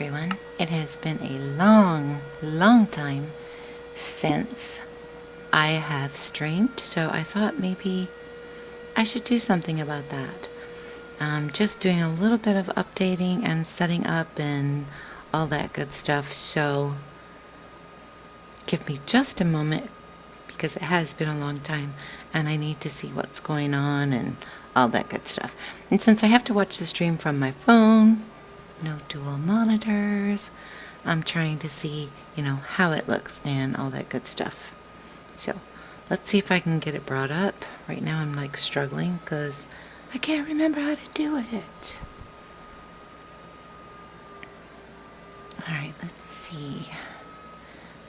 everyone. It has been a long time since I have streamed, so I thought maybe I should do something about that. I'm just doing a little bit of updating and setting up and all that good stuff, so give me just a moment because it has been a long time and I need to see what's going on and all that good stuff. And since I have to watch the stream from my phone, no dual monitors, I'm trying to see, how it looks and all that good stuff. So let's see if I can get it brought up. Right now I'm like struggling because I can't remember how to do it. Alright, let's see.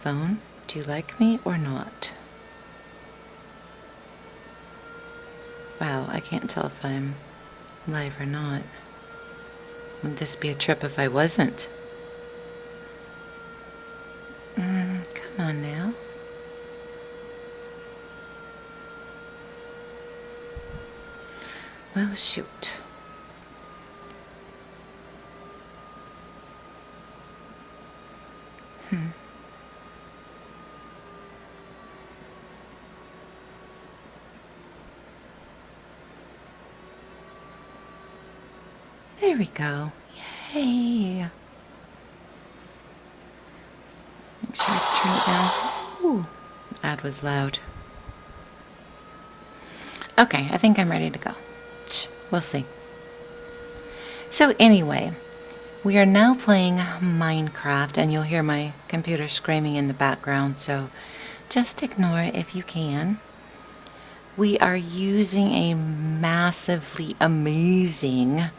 Phone, do you like me or not? Wow, I can't tell if I'm live or not. Would this be a trip if I wasn't? Come on now. Well, shoot. There we go. Yay! Make sure I turn it down. Ooh, that was loud. Okay, I think I'm ready to go. We'll see. So anyway, we are now playing Minecraft, and you'll hear my computer screaming in the background, so just ignore it if you can. We are using a massively amazing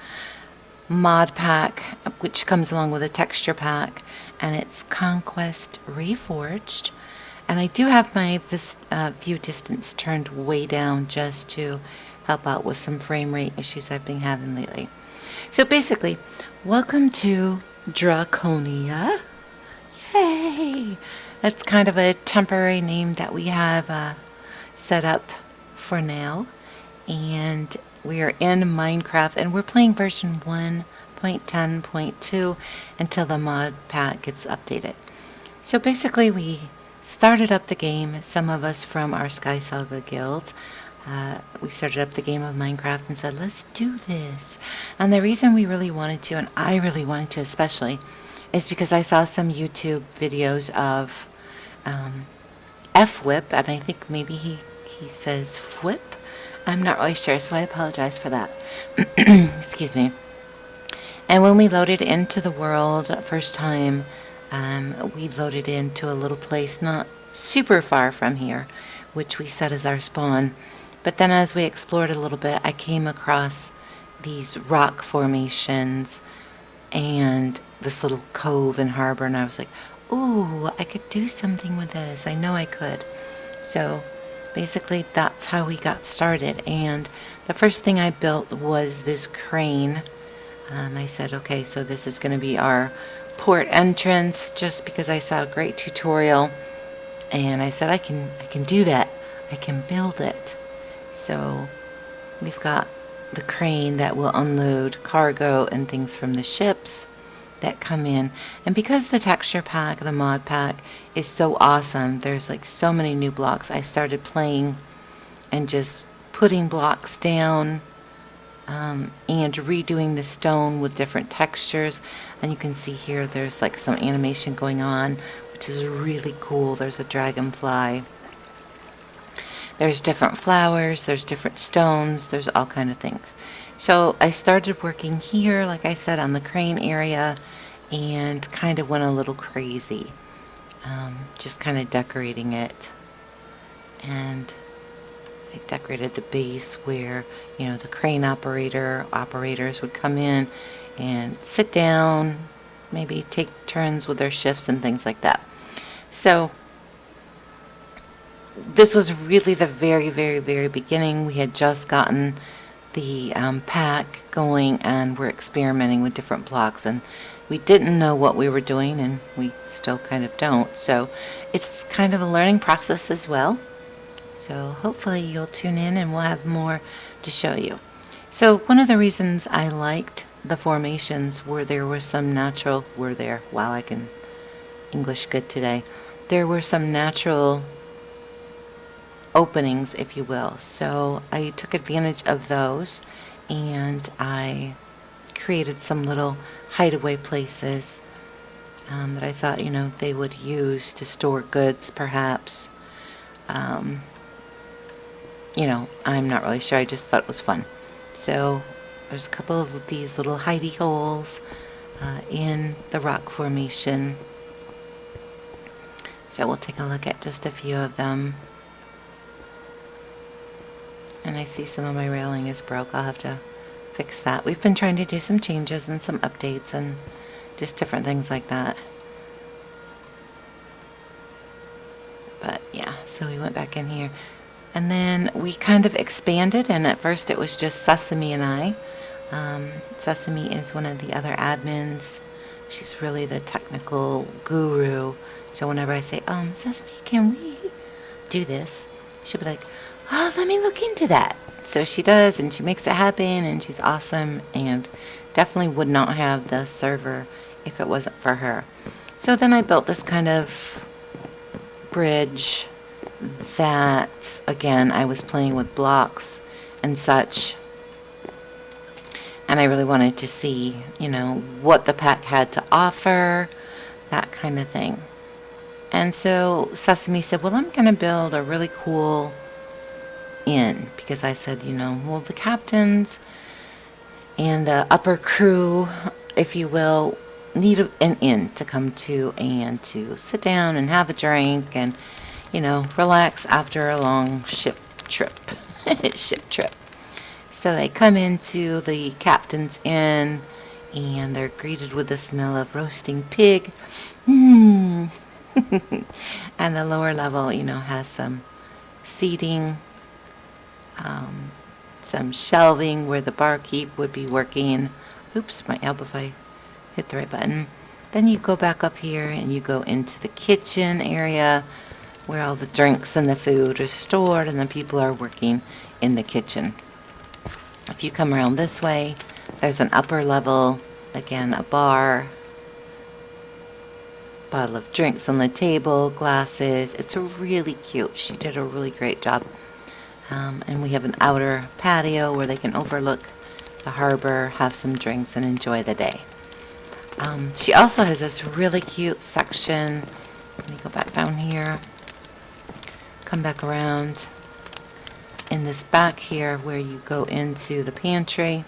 mod pack, which comes along with a texture pack, and it's Conquest Reforged. And I do have my view distance turned way down just to help out with some frame rate issues I've been having lately. So basically, welcome to Draconia. Yay! That's kind of a temporary name that we have set up for now. And we are in Minecraft, and we're playing version 1.10.2 until the mod pack gets updated. So basically, we started up the game, some of us from our Sky Saga guild. We started up the game of Minecraft and said, let's do this. And the reason we really wanted to, and I really wanted to especially, is because I saw some YouTube videos of F-Whip, and I think maybe he says Fwhip. I'm not really sure, so I apologize for that. Excuse me. And when we loaded into the world first time, we loaded into a little place not super far from here, which we set as our spawn. But then as we explored a little bit, I came across these rock formations and this little cove and harbor, and I was like, ooh, I could do something with this. I know I could. So basically, that's how we got started. And the first thing I built was this crane. I said, okay, so this is going to be our port entrance, just because I saw a great tutorial. And I said, I can do that. I can build it. So we've got the crane that will unload cargo and things from the ships that come in. And because the texture pack, the mod pack, is so awesome, there's like so many new blocks, I started playing and just putting blocks down and redoing the stone with different textures. And you can see here there's like some animation going on, which is really cool. There's a dragonfly, there's different flowers, there's different stones, there's all kind of things. So I started working here, like I said, on the crane area, and kind of went a little crazy. Just kind of decorating it. And I decorated the base where, the crane operators would come in and sit down, maybe take turns with their shifts and things like that. So this was really the very, very, very beginning. We had just gotten the pack going, and we're experimenting with different blocks, and we didn't know what we were doing, and we still kind of don't. So it's kind of a learning process as well. So hopefully you'll tune in and we'll have more to show you. So one of the reasons I liked the formations where there were some natural, wow, I can English good today. There were some natural openings, if you will. So I took advantage of those and I created some little hideaway places that I thought, they would use to store goods, perhaps. Um, I'm not really sure. I just thought it was fun. So there's a couple of these little hidey holes in the rock formation. So we'll take a look at just a few of them. And I see some of my railing is broke. I'll have to fix that. We've been trying to do some changes and some updates and just different things like that. But yeah, so we went back in here. And then we kind of expanded, and at first it was just Sesame and I. Sesame is one of the other admins. She's really the technical guru. So whenever I say, Sesame, can we do this? She'll be like, oh, let me look into that. So she does, and she makes it happen, and she's awesome, and definitely would not have the server if it wasn't for her. So then I built this kind of bridge that, again, I was playing with blocks and such, and I really wanted to see, what the pack had to offer, that kind of thing. And so Sesame said, well, I'm going to build a really cool inn, because I said, well, the captains and the upper crew, if you will, need an inn to come to and to sit down and have a drink and, relax after a long ship trip. So they come into the captain's inn and they're greeted with the smell of roasting pig. And the lower level, has some seating, some shelving where the barkeep would be working. Oops, might help if I hit the right button. Then you go back up here and you go into the kitchen area where all the drinks and the food are stored and the people are working in the kitchen. If you come around this way, there's an upper level, again, a bar, bottle of drinks on the table, glasses. It's really cute. She did a really great job. And we have an outer patio where they can overlook the harbor, have some drinks, and enjoy the day. She also has this really cute section. Let me go back down here. Come back around. In this back here where you go into the pantry.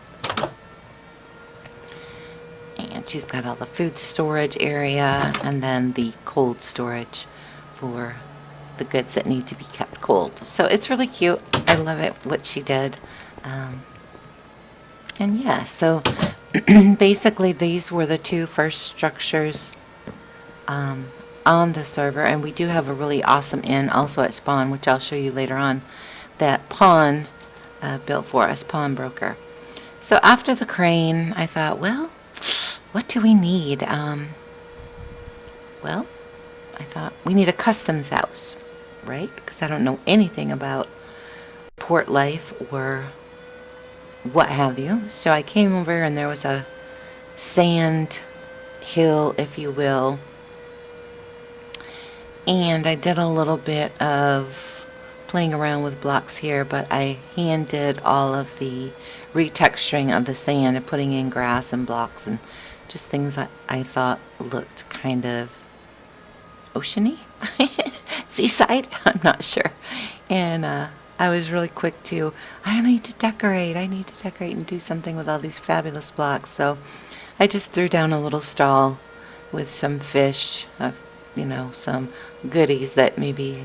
And she's got all the food storage area and then the cold storage for the goods that need to be kept cold. So it's really cute. I love it, what she did. And yeah, so basically these were the two first structures on the server. And we do have a really awesome inn also at Spawn, which I'll show you later on, that Pawn built for us, Pawnbroker. So after the crane, I thought, well, what do we need? Well, I thought we need a customs house, right? Because I don't know anything about port life or what have you. So I came over and there was a sand hill, if you will. And I did a little bit of playing around with blocks here, but I hand did all of the retexturing of the sand and putting in grass and blocks and just things that I thought looked kind of oceany, seaside, I'm not sure. And I was really quick to, I need to decorate and do something with all these fabulous blocks. So I just threw down a little stall with some fish, some goodies that maybe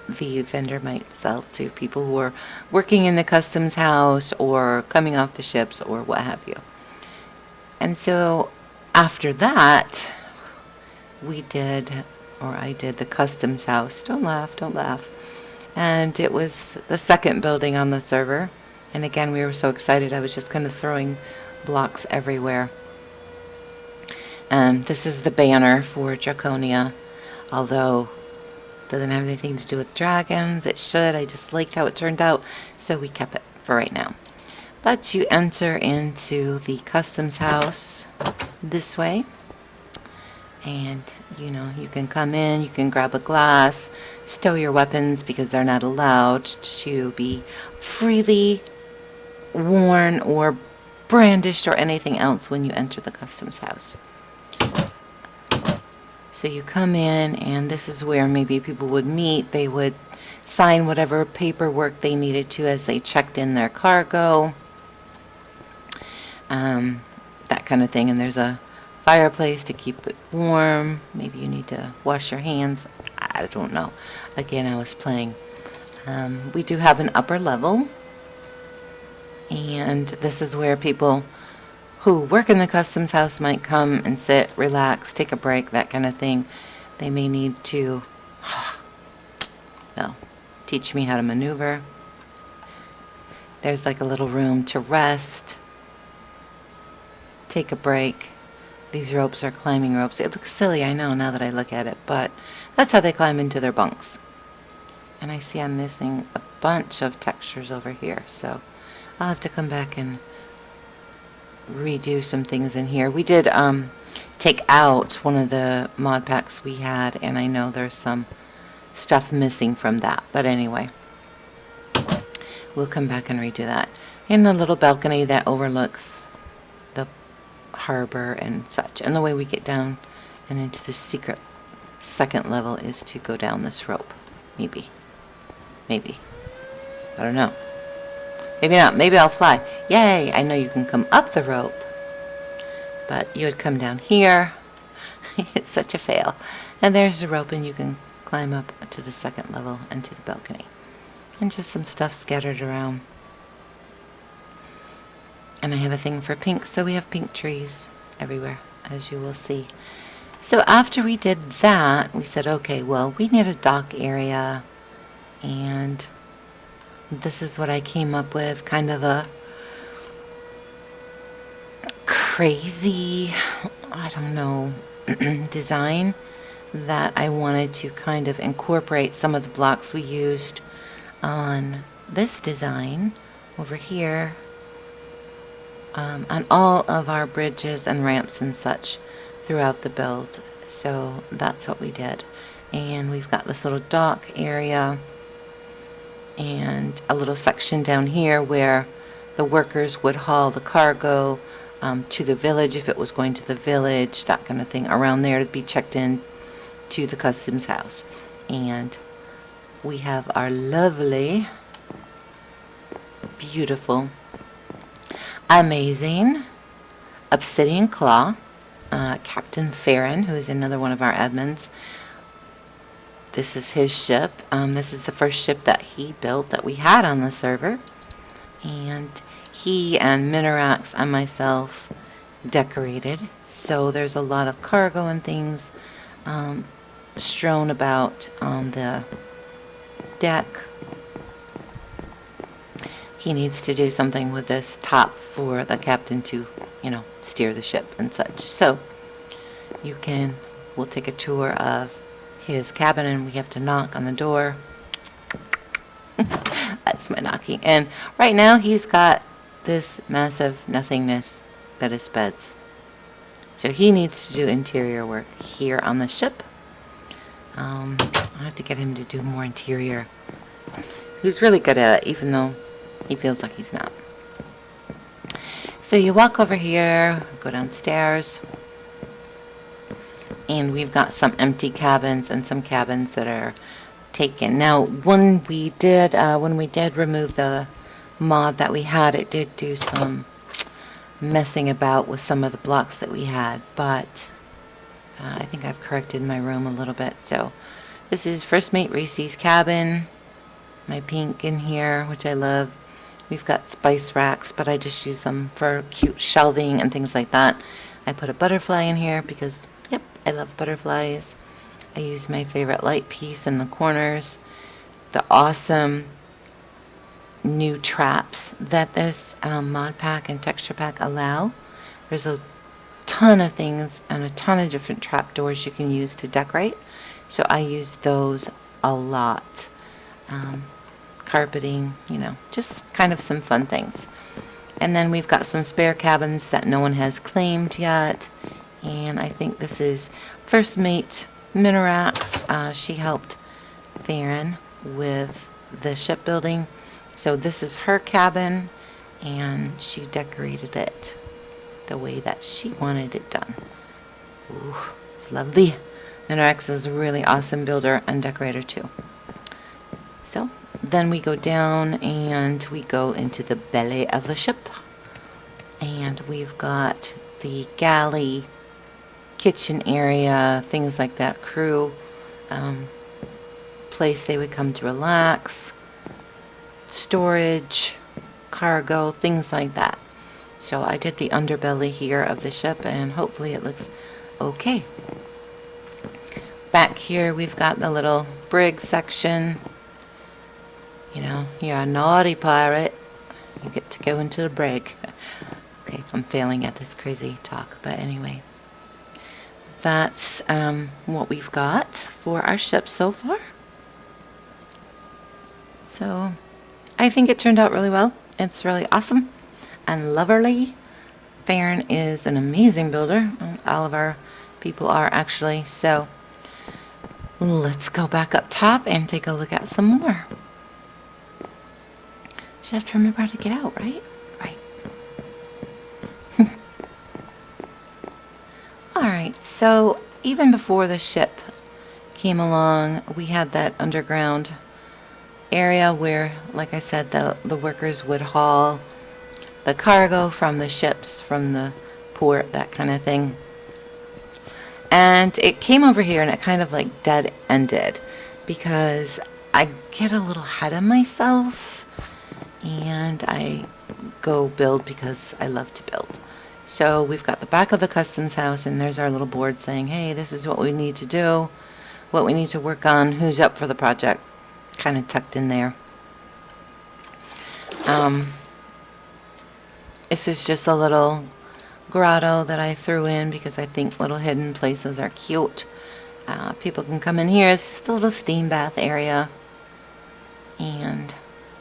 the vendor might sell to people who are working in the customs house or coming off the ships or what have you. And so after that, I did the customs house. Don't laugh. And it was the second building on the server. And again, we were so excited, I was just kind of throwing blocks everywhere. This is the banner for Draconia, although it doesn't have anything to do with dragons. It should. I just liked how it turned out, so we kept it for right now. But you enter into the customs house this way. And, you know, you can come in, you can grab a glass, stow your weapons because they're not allowed to be freely worn or brandished or anything else when you enter the customs house. So you come in, and this is where maybe people would meet. They would sign whatever paperwork they needed to as they checked in their cargo, that kind of thing. And there's a fireplace to keep it warm. Maybe you need to wash your hands. I don't know. Again, I was playing. We do have an upper level, and this is where people who work in the customs house might come and sit, relax, take a break, that kind of thing. They may need to, well, teach me how to maneuver. There's like a little room to rest, take a break. These ropes are climbing ropes. It looks silly, I know, now that I look at it, but that's how they climb into their bunks. And I see I'm missing a bunch of textures over here, so I'll have to come back and redo some things in here. We did take out one of the mod packs we had, and I know there's some stuff missing from that, but anyway, we'll come back and redo that. And a little balcony that overlooks the harbor and such. And the way we get down and into the secret second level is to go down this rope. Maybe I don't know. Maybe not. Maybe I'll fly. Yay! I know you can come up the rope, but you would come down here. It's such a fail. And there's the rope, and you can climb up to the second level and to the balcony. And just some stuff scattered around. And I have a thing for pink, so we have pink trees everywhere, as you will see. So after we did that, we said, okay, well, we need a dock area, and this is what I came up with, kind of a crazy, I don't know, design that I wanted to kind of incorporate some of the blocks we used on this design over here, on all of our bridges and ramps and such throughout the build. So that's what we did. And we've got this little dock area and a little section down here where the workers would haul the cargo to the village if it was going to the village, that kind of thing, around there to be checked in to the customs house. And we have our lovely, beautiful, amazing obsidian claw, Captain Farron, who is another one of our admins. This is his ship. This is the first ship that he built that we had on the server. And he and Minorax and myself decorated. So there's a lot of cargo and things strewn about on the deck. He needs to do something with this top for the captain to, you know, steer the ship and such. So we'll take a tour of his cabin, and we have to knock on the door. That's my knocking. And right now he's got this massive nothingness that is beds. So he needs to do interior work here on the ship. I'll have to get him to do more interior. He's really good at it, even though he feels like he's not. So you walk over here, go downstairs, and we've got some empty cabins and some cabins that are taken. Now, when we did remove the mod that we had, it did do some messing about with some of the blocks that we had, but I think I've corrected my room a little bit. So this is First Mate Reese's cabin, my pink in here, which I love. We've got spice racks, but I just use them for cute shelving and things like that. I put a butterfly in here because, yep, I love butterflies. I use my favorite light piece in the corners. The awesome new traps that this mod pack and texture pack allow. There's a ton of things and a ton of different trap doors you can use to decorate. So I use those a lot. Carpeting, you know, just kind of some fun things. And then we've got some spare cabins that no one has claimed yet. And I think this is first mate Minerax. She helped Farron with the shipbuilding. So this is her cabin, and she decorated it the way that she wanted it done. Ooh, it's lovely. Minerax is a really awesome builder and decorator too. So then we go down and we go into the belly of the ship. And we've got the galley, kitchen area, things like that, crew, place they would come to relax, storage, cargo, things like that. So I did the underbelly here of the ship, and hopefully it looks okay. Back here we've got the little brig section. You know, you're a naughty pirate, you get to go into the brig. Okay, I'm failing at this crazy talk, but anyway. That's what we've got for our ship so far. So I think it turned out really well. It's really awesome and lovely. Farron is an amazing builder. All of our people are actually. So let's go back up top and take a look at some more. Just have to remember how to get out, right? Right. Alright, so even before the ship came along, we had that underground area where, like I said, the workers would haul the cargo from the ships, from the port, that kind of thing. And it came over here and it kind of like dead-ended because I get a little ahead of myself and I go build because I love to build. So we've got the back of the customs house, and there's our little board saying, hey, this is what we need to do, what we need to work on, who's up for the project, kind of tucked in there. This is just a little grotto that I threw in because I think little hidden places are cute. People can come in here. It's just a little steam bath area and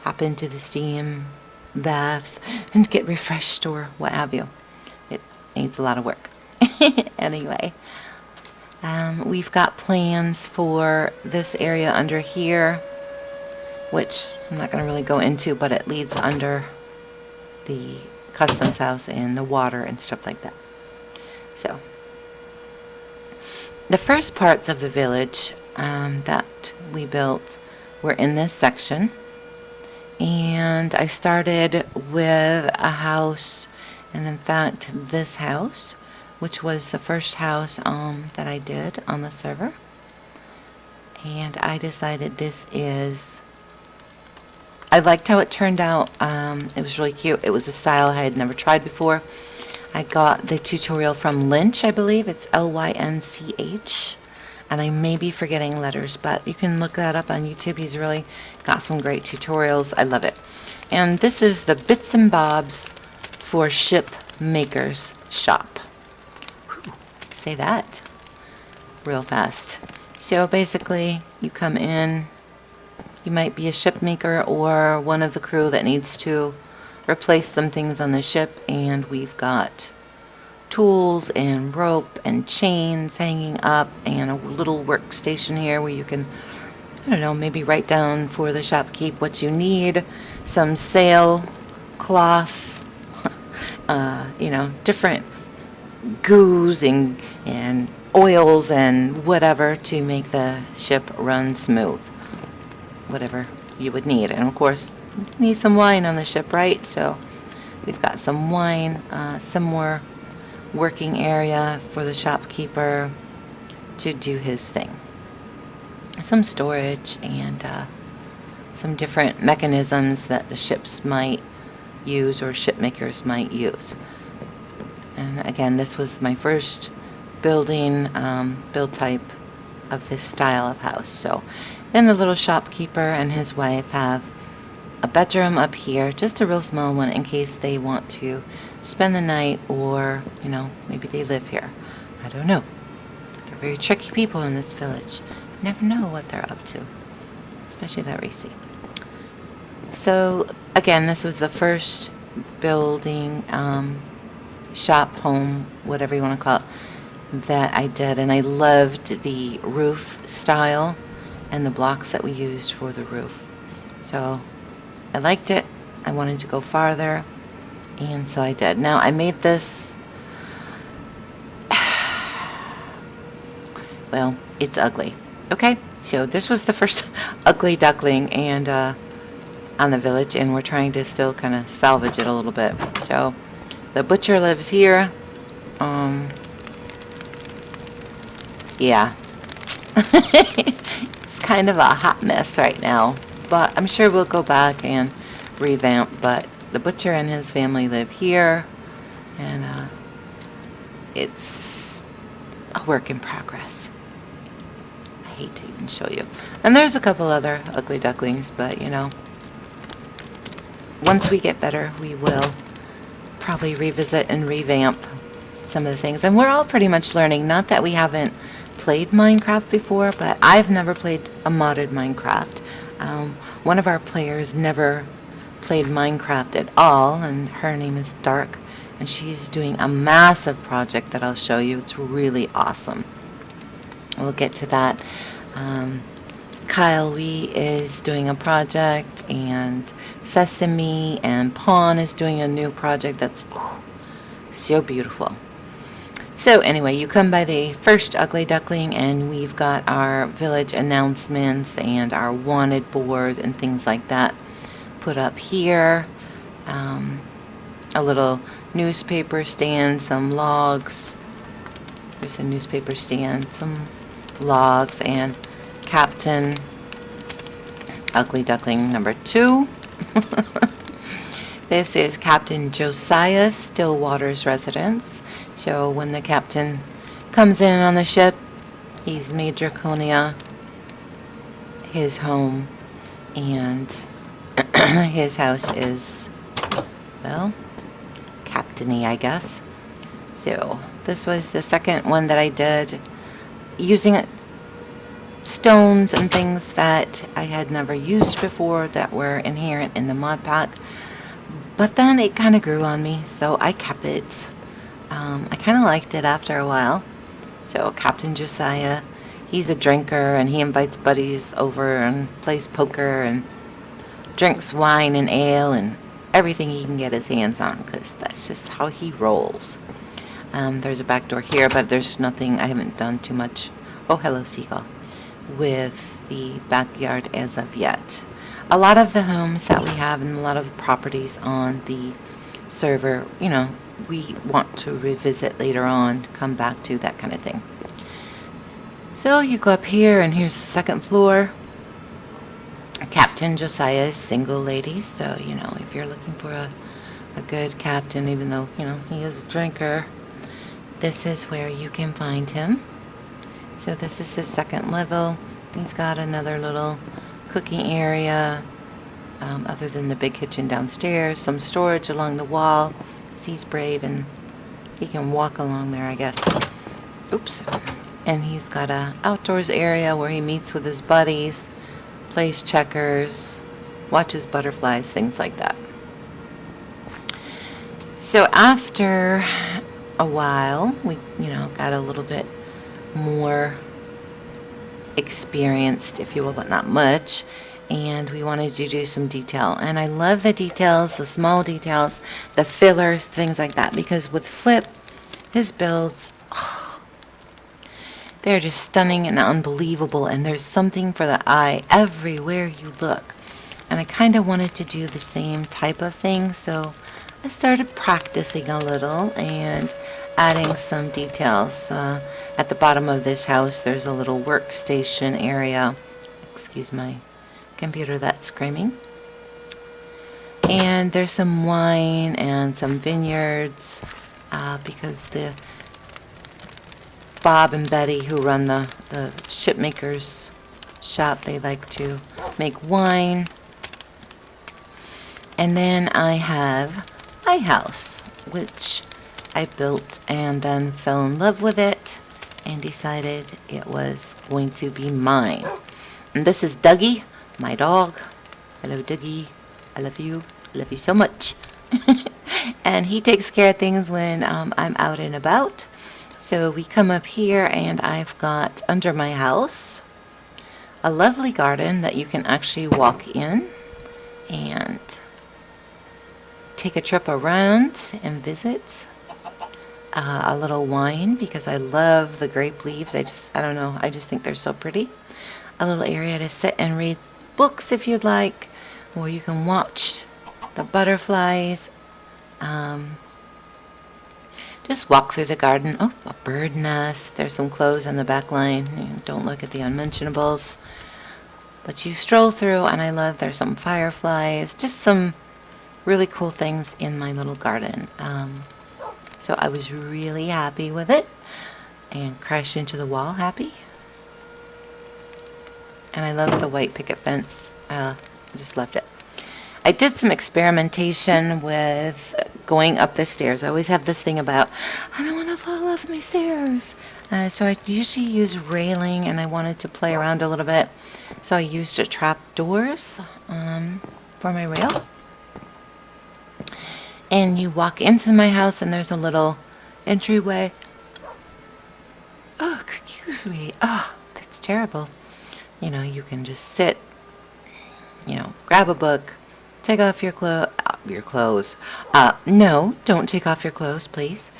hop into the steam bath and get refreshed or what have you. It needs a lot of work. Anyway, we've got plans for this area under here, which I'm not going to really go into, but it leads under the customs house and the water and stuff like that. So the first parts of the village that we built were in this section, and I started with a house, and in fact this house, which was the first house that I did on the server, and I decided I liked how it turned out. It was really cute. It was a style I had never tried before. I got the tutorial from Lynch, I believe. It's Lynch. And I may be forgetting letters, but you can look that up on YouTube. He's really got some great tutorials. I love it. And this is the Bits and Bobs for Ship Makers Shop. Whew, say that real fast. So basically, you come in. You might be a ship maker or one of the crew that needs to replace some things on the ship, and we've got tools and rope and chains hanging up and a little workstation here where you can, I don't know, maybe write down for the shopkeep what you need, some sail cloth, you know, different goos and oils and whatever to make the ship run smooth. Whatever you would need. And of course, you need some wine on the ship, right? So we've got some wine, some more working area for the shopkeeper to do his thing. Some storage and some different mechanisms that the ships might use or ship makers might use. And again, this was my first build type of this style of house. So then the little shopkeeper and his wife have a bedroom up here, just a real small one in case they want to spend the night, or, you know, maybe they live here. I don't know. They're very tricky people in this village. You never know what they're up to, especially that Racy. So again, this was the first building, shop, home, whatever you want to call it, that I did. And I loved the roof style and the blocks that we used for the roof. So I liked it. I wanted to go farther, and so I did. Now I made this, well, it's ugly. Okay, so this was the first ugly duckling and on the village, and we're trying to still kind of salvage it a little bit. So the butcher lives here. Yeah. It's kind of a hot mess right now, but I'm sure we'll go back and revamp. But the butcher and his family live here, and it's a work in progress. I hate to even show you. And there's a couple other ugly ducklings, but you know, once we get better, we will probably revisit and revamp some of the things. And we're all pretty much learning. Not that we haven't played Minecraft before, but I've never played a modded Minecraft. One of our players never played Minecraft at all, and her name is Dark, and she's doing a massive project that I'll show you. It's really awesome. We'll get to that. Kyle Wee is doing a project, and Sesame and Pawn is doing a new project that's so beautiful. So anyway, you come by the first ugly duckling, and we've got our village announcements and our wanted board and things like that put up here. A little newspaper stand, some logs. There's a newspaper stand, some logs, and Captain Ugly Duckling number 2. This is Captain Josiah Stillwater's residence. So when the captain comes in on the ship, he's made Draconia his home, and his house is, well, captainy, I guess. So this was the second one that I did, using stones and things that I had never used before that were inherent in the mod pack. But then it kind of grew on me, so I kept it. I kind of liked it after a while. So Captain Josiah, he's a drinker, and he invites buddies over and plays poker and drinks wine and ale and everything he can get his hands on, because that's just how he rolls. There's a back door here, but there's nothing, I haven't done too much. Oh, hello, seagull. With the backyard as of yet. A lot of the homes that we have and a lot of the properties on the server, you know, we want to revisit later on, come back to, that kind of thing. So you go up here, and here's the second floor. Captain Josiah is single, ladies, so, you know, if you're looking for a good captain, even though, you know, he is a drinker, this is where you can find him. So this is his second level. He's got another little cooking area, other than the big kitchen downstairs, some storage along the wall. So he's brave, and he can walk along there, I guess. Oops. And he's got a outdoors area where he meets with his buddies, plays checkers, watches butterflies, things like that. So after a while, we, you know, got a little bit more experienced, if you will, but not much, and we wanted to do some detail. And I love the details, the small details, the fillers, things like that, because with Flip, his builds, they're just stunning and unbelievable, and there's something for the eye everywhere you look. And I kind of wanted to do the same type of thing, so I started practicing a little and adding some details. At the bottom of this house, there's a little workstation area. Excuse my computer that's screaming. And there's some wine and some vineyards, because the Bob and Betty, who run the shipmakers shop, they like to make wine. And then I have my house, which I built and then fell in love with it and decided it was going to be mine. And this is Dougie, my dog. Hello, Dougie. I love you. I love you so much. And he takes care of things when I'm out and about. So we come up here and I've got under my house a lovely garden that you can actually walk in and take a trip around and visit. A little wine because I love the grape leaves. I don't know, I just think they're so pretty. A little area to sit and read books if you'd like, or you can watch the butterflies. Just walk through the garden. Oh, a bird nest. There's some clothes on the back line. Don't look at the unmentionables. But you stroll through, and I love there's some fireflies. Just some really cool things in my little garden. So I was really happy with it and crashed into the wall happy. And I love the white picket fence. I just loved it. I did some experimentation with going up the stairs. I always have this thing about, I don't want to fall off my stairs. So I usually use railing, and I wanted to play around a little bit. So I used a trap doors for my rail. And you walk into my house, and there's a little entryway. Oh, excuse me. Oh, that's terrible. You know, you can just sit, grab a book, take off your clothes. No, don't take off your clothes, please.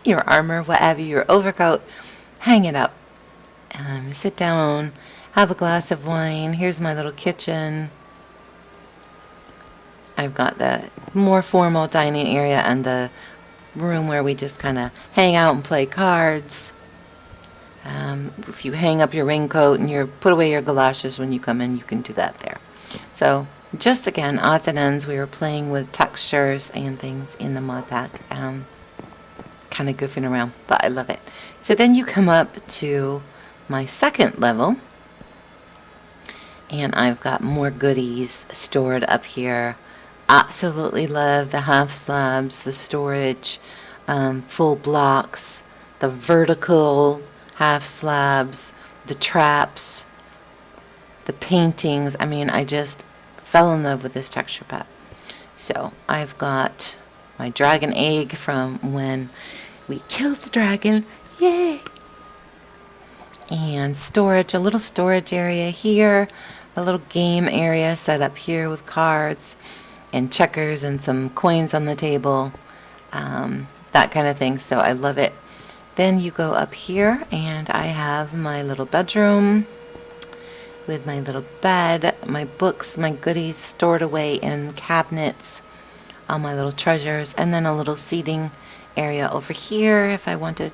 Your armor, whatever, your overcoat, hang it up. Sit down, have a glass of wine. Here's my little kitchen. I've got the more formal dining area and the room where we just kind of hang out and play cards. If you hang up your raincoat and you put away your galoshes when you come in, you can do that there. So just again, odds and ends, we were playing with textures and things in the mod pack. Kind of goofing around, but I love it. So then you come up to my second level, and I've got more goodies stored up here. Absolutely love the half slabs, the storage, full blocks, the vertical half slabs, the traps, the paintings. I mean, I just fell in love with this texture pack. So I've got my dragon egg from when we killed the dragon. Yay! And storage, a little storage area here, a little game area set up here with cards and checkers and some coins on the table, that kind of thing. So I love it. Then you go up here, and I have my little bedroom with my little bed, my books, my goodies stored away in cabinets, all my little treasures, and then a little seating area over here if I want to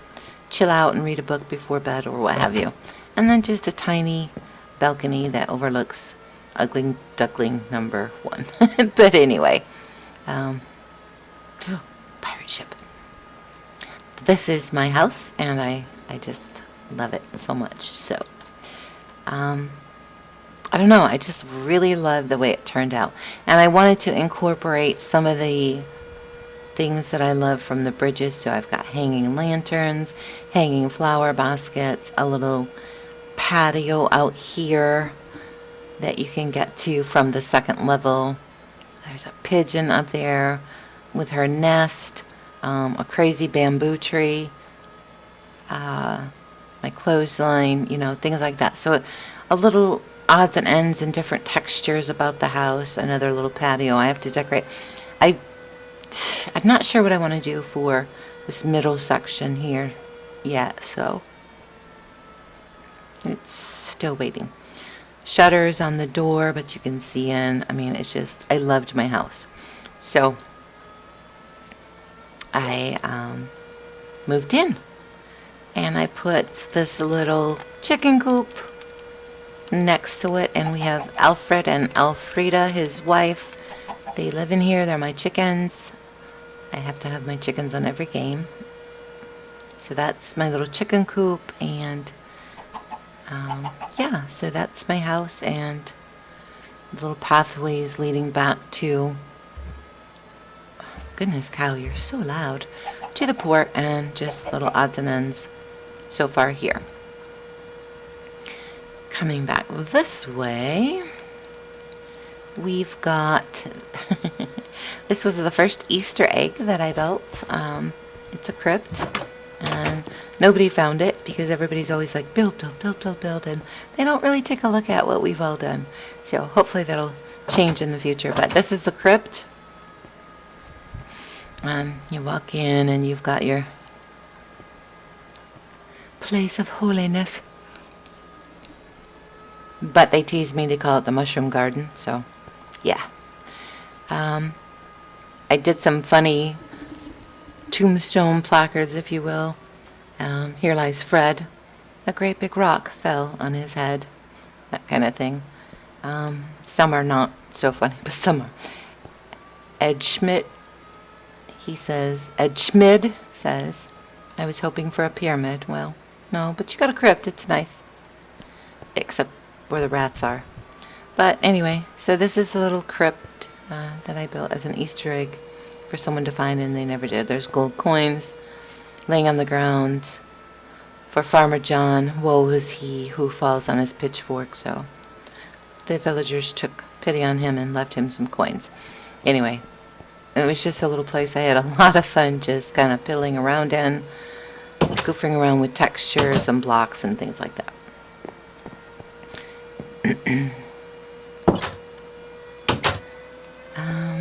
chill out and read a book before bed or what have you. And then just a tiny balcony that overlooks Ugly Duckling number 1. But anyway, pirate ship. This is my house, and I just love it so much. So, I don't know, I just really love the way it turned out. And I wanted to incorporate some of the things that I love from the bridges. So I've got hanging lanterns, hanging flower baskets, a little patio out here that you can get to from the second level. There's a pigeon up there with her nest, a crazy bamboo tree, my clothesline, things like that. So a little odds and ends and different textures about the house. Another little patio I have to decorate. I'm not sure what I want to do for this middle section here yet, so it's still waiting. Shutters on the door, but you can see in. I mean, it's just, I loved my house. So I moved in, and I put this little chicken coop next to it, and we have Alfred and Alfreda, his wife. They live in here. They're my chickens. I have to have my chickens on every game. So that's my little chicken coop, and yeah, so that's my house, and little pathways leading back to, goodness cow, you're so loud, to the port, and just little odds and ends so far here. Coming back this way, we've got This was the first Easter egg that I built. It's a crypt, and nobody found it because everybody's always like, build, build, build, build, build, and they don't really take a look at what we've all done. So hopefully that'll change in the future. But this is the crypt. You walk in and you've got your place of holiness. But they tease me, they call it the mushroom garden, so yeah. I did some funny tombstone placards, if you will. Here lies Fred. A great big rock fell on his head. That kind of thing. Some are not so funny, but some are. Ed Schmidt says, I was hoping for a pyramid. Well, no, but you got a crypt. It's nice. Except where the rats are. But anyway, so this is the little crypt that I built as an Easter egg for someone to find, and they never did. There's gold coins laying on the ground for Farmer John. Woe is he who falls on his pitchfork. So the villagers took pity on him and left him some coins. Anyway, it was just a little place I had a lot of fun just kind of piddling around in, goofing around with textures and blocks and things like that.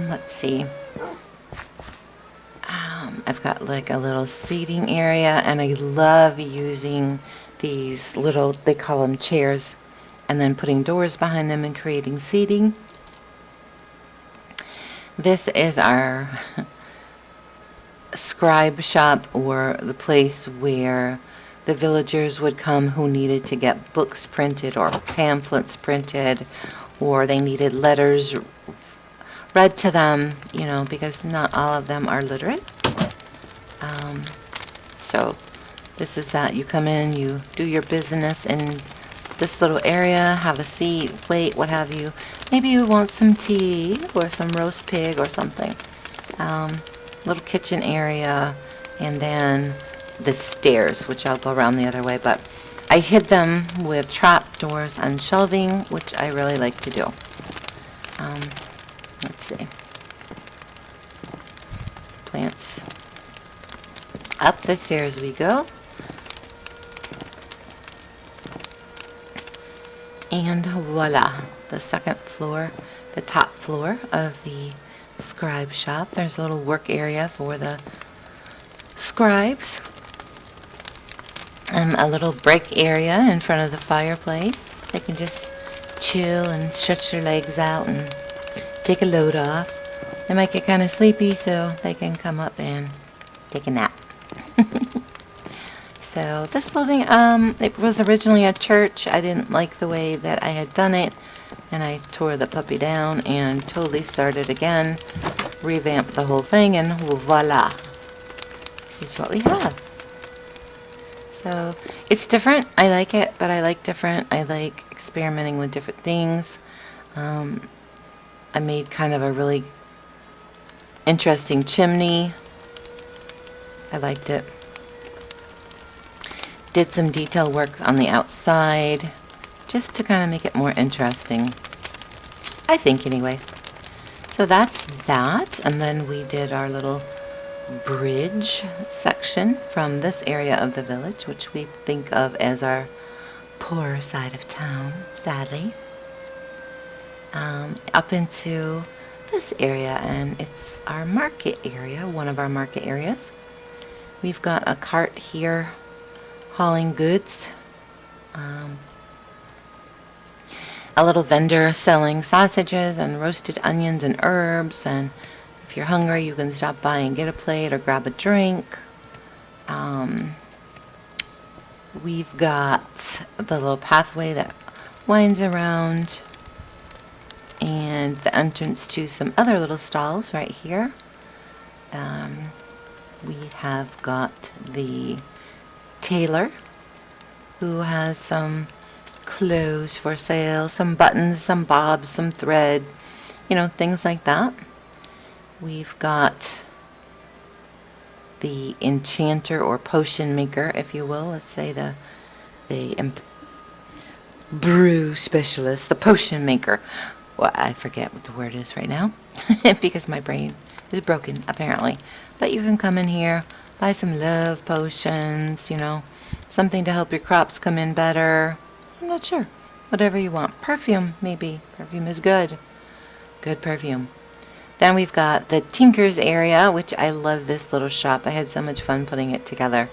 Let's see. I've got like a little seating area, and I love using these little, they call them chairs, and then putting doors behind them and creating seating. This is our scribe shop, or the place where the villagers would come who needed to get books printed or pamphlets printed, or they needed letters read to them, you know, because not all of them are literate. So this is that. You come in, you do your business in this little area, have a seat, wait, what have you. Maybe you want some tea or some roast pig or something. Little kitchen area, and then the stairs, which I'll go around the other way, but I hid them with trap doors and shelving, which I really like to do. Let's see. Plants. Up the stairs we go. And voila, the second floor, the top floor of the scribe shop. There's a little work area for the scribes. A little break area in front of the fireplace. They can just chill and stretch their legs out and take a load off. They might get kind of sleepy, so they can come up and take a nap. So this building, it was originally a church. I didn't like the way that I had done it, and I tore the puppy down and totally started again, revamped the whole thing, and voila. This is what we have. So it's different. I like it, but I like different. I like experimenting with different things. I made kind of a really interesting chimney. I liked it. Did some detail work on the outside just to kind of make it more interesting, I think, anyway. So that's that, and then we did our little bridge section from this area of the village, which we think of as our poorer side of town, sadly, up into this area, and it's our market area, one of our market areas. We've got a cart here hauling goods, a little vendor selling sausages and roasted onions and herbs, and if you're hungry you can stop by and get a plate or grab a drink. We've got the little pathway that winds around, and the entrance to some other little stalls right here. We have got the tailor who has some clothes for sale, some buttons, some bobs, some thread, you know, things like that. We've got the enchanter or potion maker, if you will. Let's say the brew specialist, the potion maker. Well, I forget what the word is right now. because my brain is broken, apparently. But you can come in here, buy some love potions, something to help your crops come in better. I'm not sure. Whatever you want. Perfume, maybe. Perfume is good. Good perfume. Then we've got the Tinker's area, which I love this little shop. I had so much fun putting it together.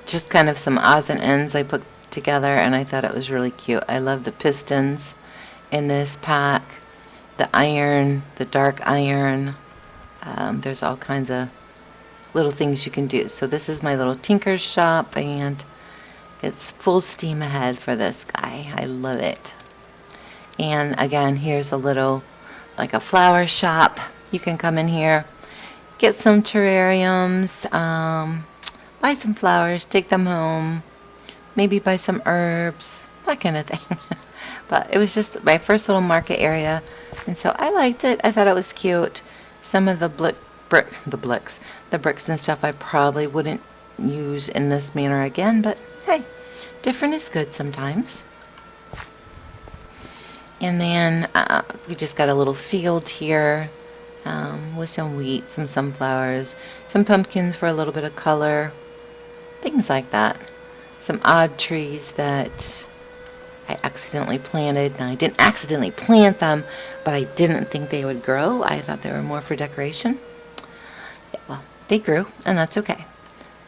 Just kind of some odds and ends I put together, and I thought it was really cute. I love the pistons in this pack, the iron, the dark iron. There's all kinds of little things you can do. So this is my little Tinker's shop, and it's full steam ahead for this guy. I love it. And again, here's a little, like a flower shop. You can come in here, get some terrariums, buy some flowers, take them home, maybe buy some herbs, that kind of thing. But it was just my first little market area, and so I liked it. I thought it was cute. Some of the bricks and stuff I probably wouldn't use in this manner again, but hey, different is good sometimes. And then we just got a little field here with some wheat, some sunflowers, some pumpkins for a little bit of color, things like that. Some odd trees that I accidentally planted. Now, I didn't accidentally plant them, but I didn't think they would grow. I thought they were more for decoration. Yeah, well, they grew, and that's okay.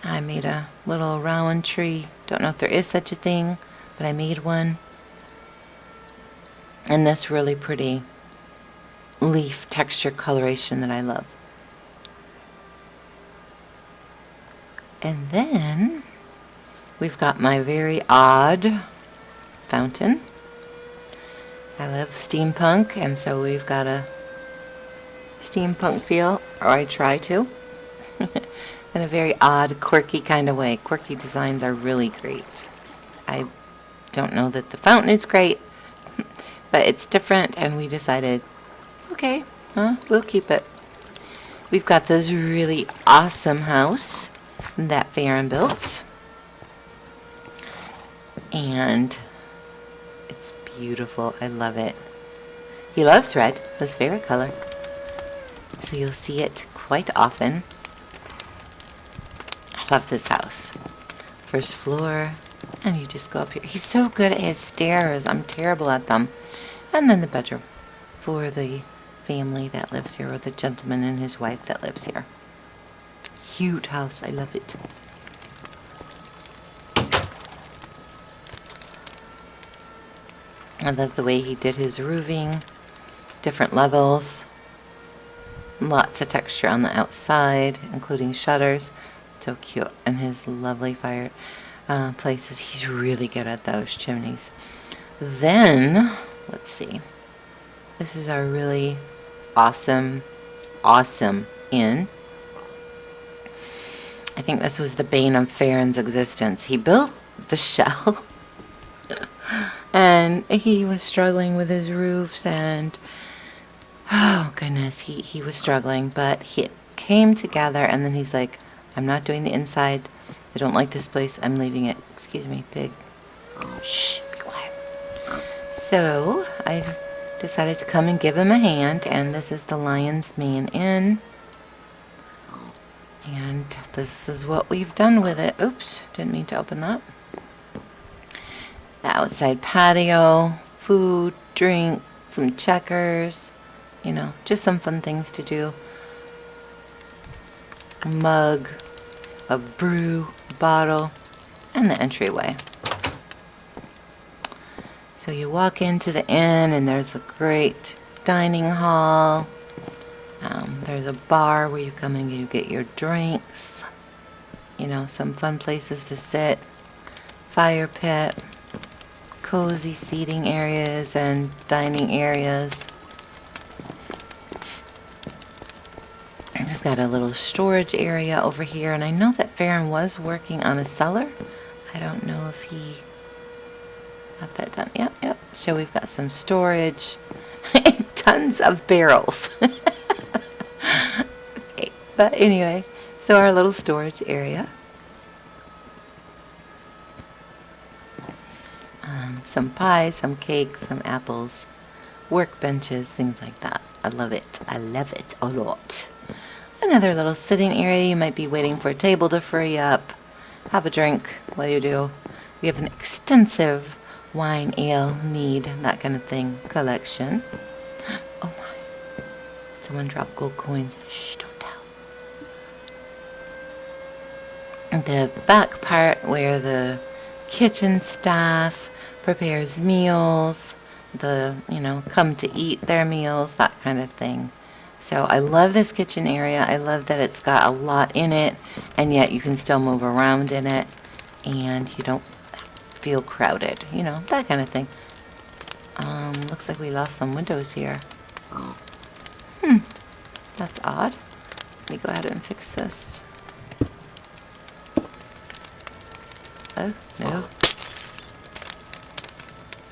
I made a little rowan tree. Don't know if there is such a thing, but I made one. And this really pretty leaf texture coloration that I love. And then we've got my very odd fountain. I love steampunk, and so we've got a steampunk feel, or I try to, in a very odd, quirky kind of way. Quirky designs are really great. I don't know that the fountain is great, but it's different, and we decided, okay, we'll keep it. We've got this really awesome house that Farron built, and it's beautiful. I love it. He loves red, his favorite color, so you'll see it quite often. I love this house. First floor, and you just go up here. He's so good at his stairs. I'm terrible at them. And then the bedroom for the family that lives here, or the gentleman and his wife that lives here. Cute house. I love it. I love the way he did his roofing. Different levels. Lots of texture on the outside, including shutters. So cute. And his lovely fire places. He's really good at those chimneys. Then, let's see. This is our really awesome inn. I think this was the bane of Farron's existence. He built the shell and he was struggling with his roofs, and oh goodness, he was struggling, but he came together, and then he's like, I'm not doing the inside. I don't like this place. I'm leaving it. Excuse me, pig. Shh, be quiet. So I decided to come and give him a hand, and this is the Lion's Mane Inn. And this is what we've done with it. Oops, didn't mean to open that. The outside patio, food, drink, some checkers, just some fun things to do. A mug, a brew bottle, and the entryway. So you walk into the inn, and there's a great dining hall. There's a bar where you come and you get your drinks. Some fun places to sit. Fire pit. Cozy seating areas and dining areas. We've got a little storage area over here, and I know that Farron was working on a cellar. I don't know if he got that done. Yep. So we've got some storage and tons of barrels. Okay. But anyway, so our little storage area. Some pies, some cakes, some apples, workbenches, things like that. I love it. I love it a lot. Another little sitting area. You might be waiting for a table to free up. Have a drink while you do. We have an extensive wine, ale, mead, that kind of thing collection. Oh my. Someone dropped gold coins. Shh, don't tell. The back part where the kitchen staff prepares meals, come to eat their meals, that kind of thing. So I love this kitchen area. I love that it's got a lot in it, and yet you can still move around in it, and you don't feel crowded, that kind of thing. Looks like we lost some windows here. That's odd. Let me go ahead and fix this. Oh, no.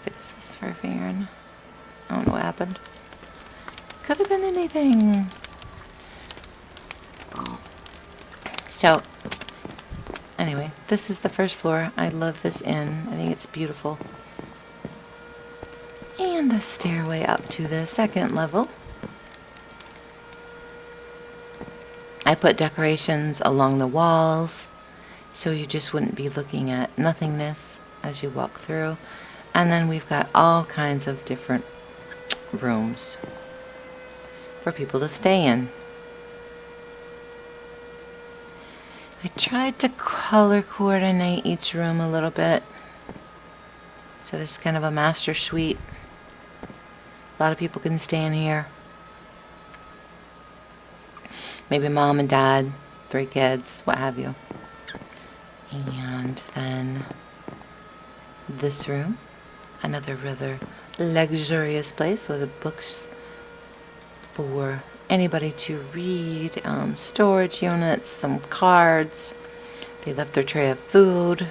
Fix this for Farron. I don't know what happened. Could have been anything. So, anyway, this is the first floor. I love this inn. I think it's beautiful. And the stairway up to the second level. I put decorations along the walls, so you just wouldn't be looking at nothingness as you walk through. And then we've got all kinds of different rooms for people to stay in. I tried to color coordinate each room a little bit. So this is kind of a master suite. A lot of people can stay in here. Maybe mom and dad, 3 kids, what have you. And then this room, another rather luxurious place with the books for anybody to read, storage units, some cards. They left their tray of food.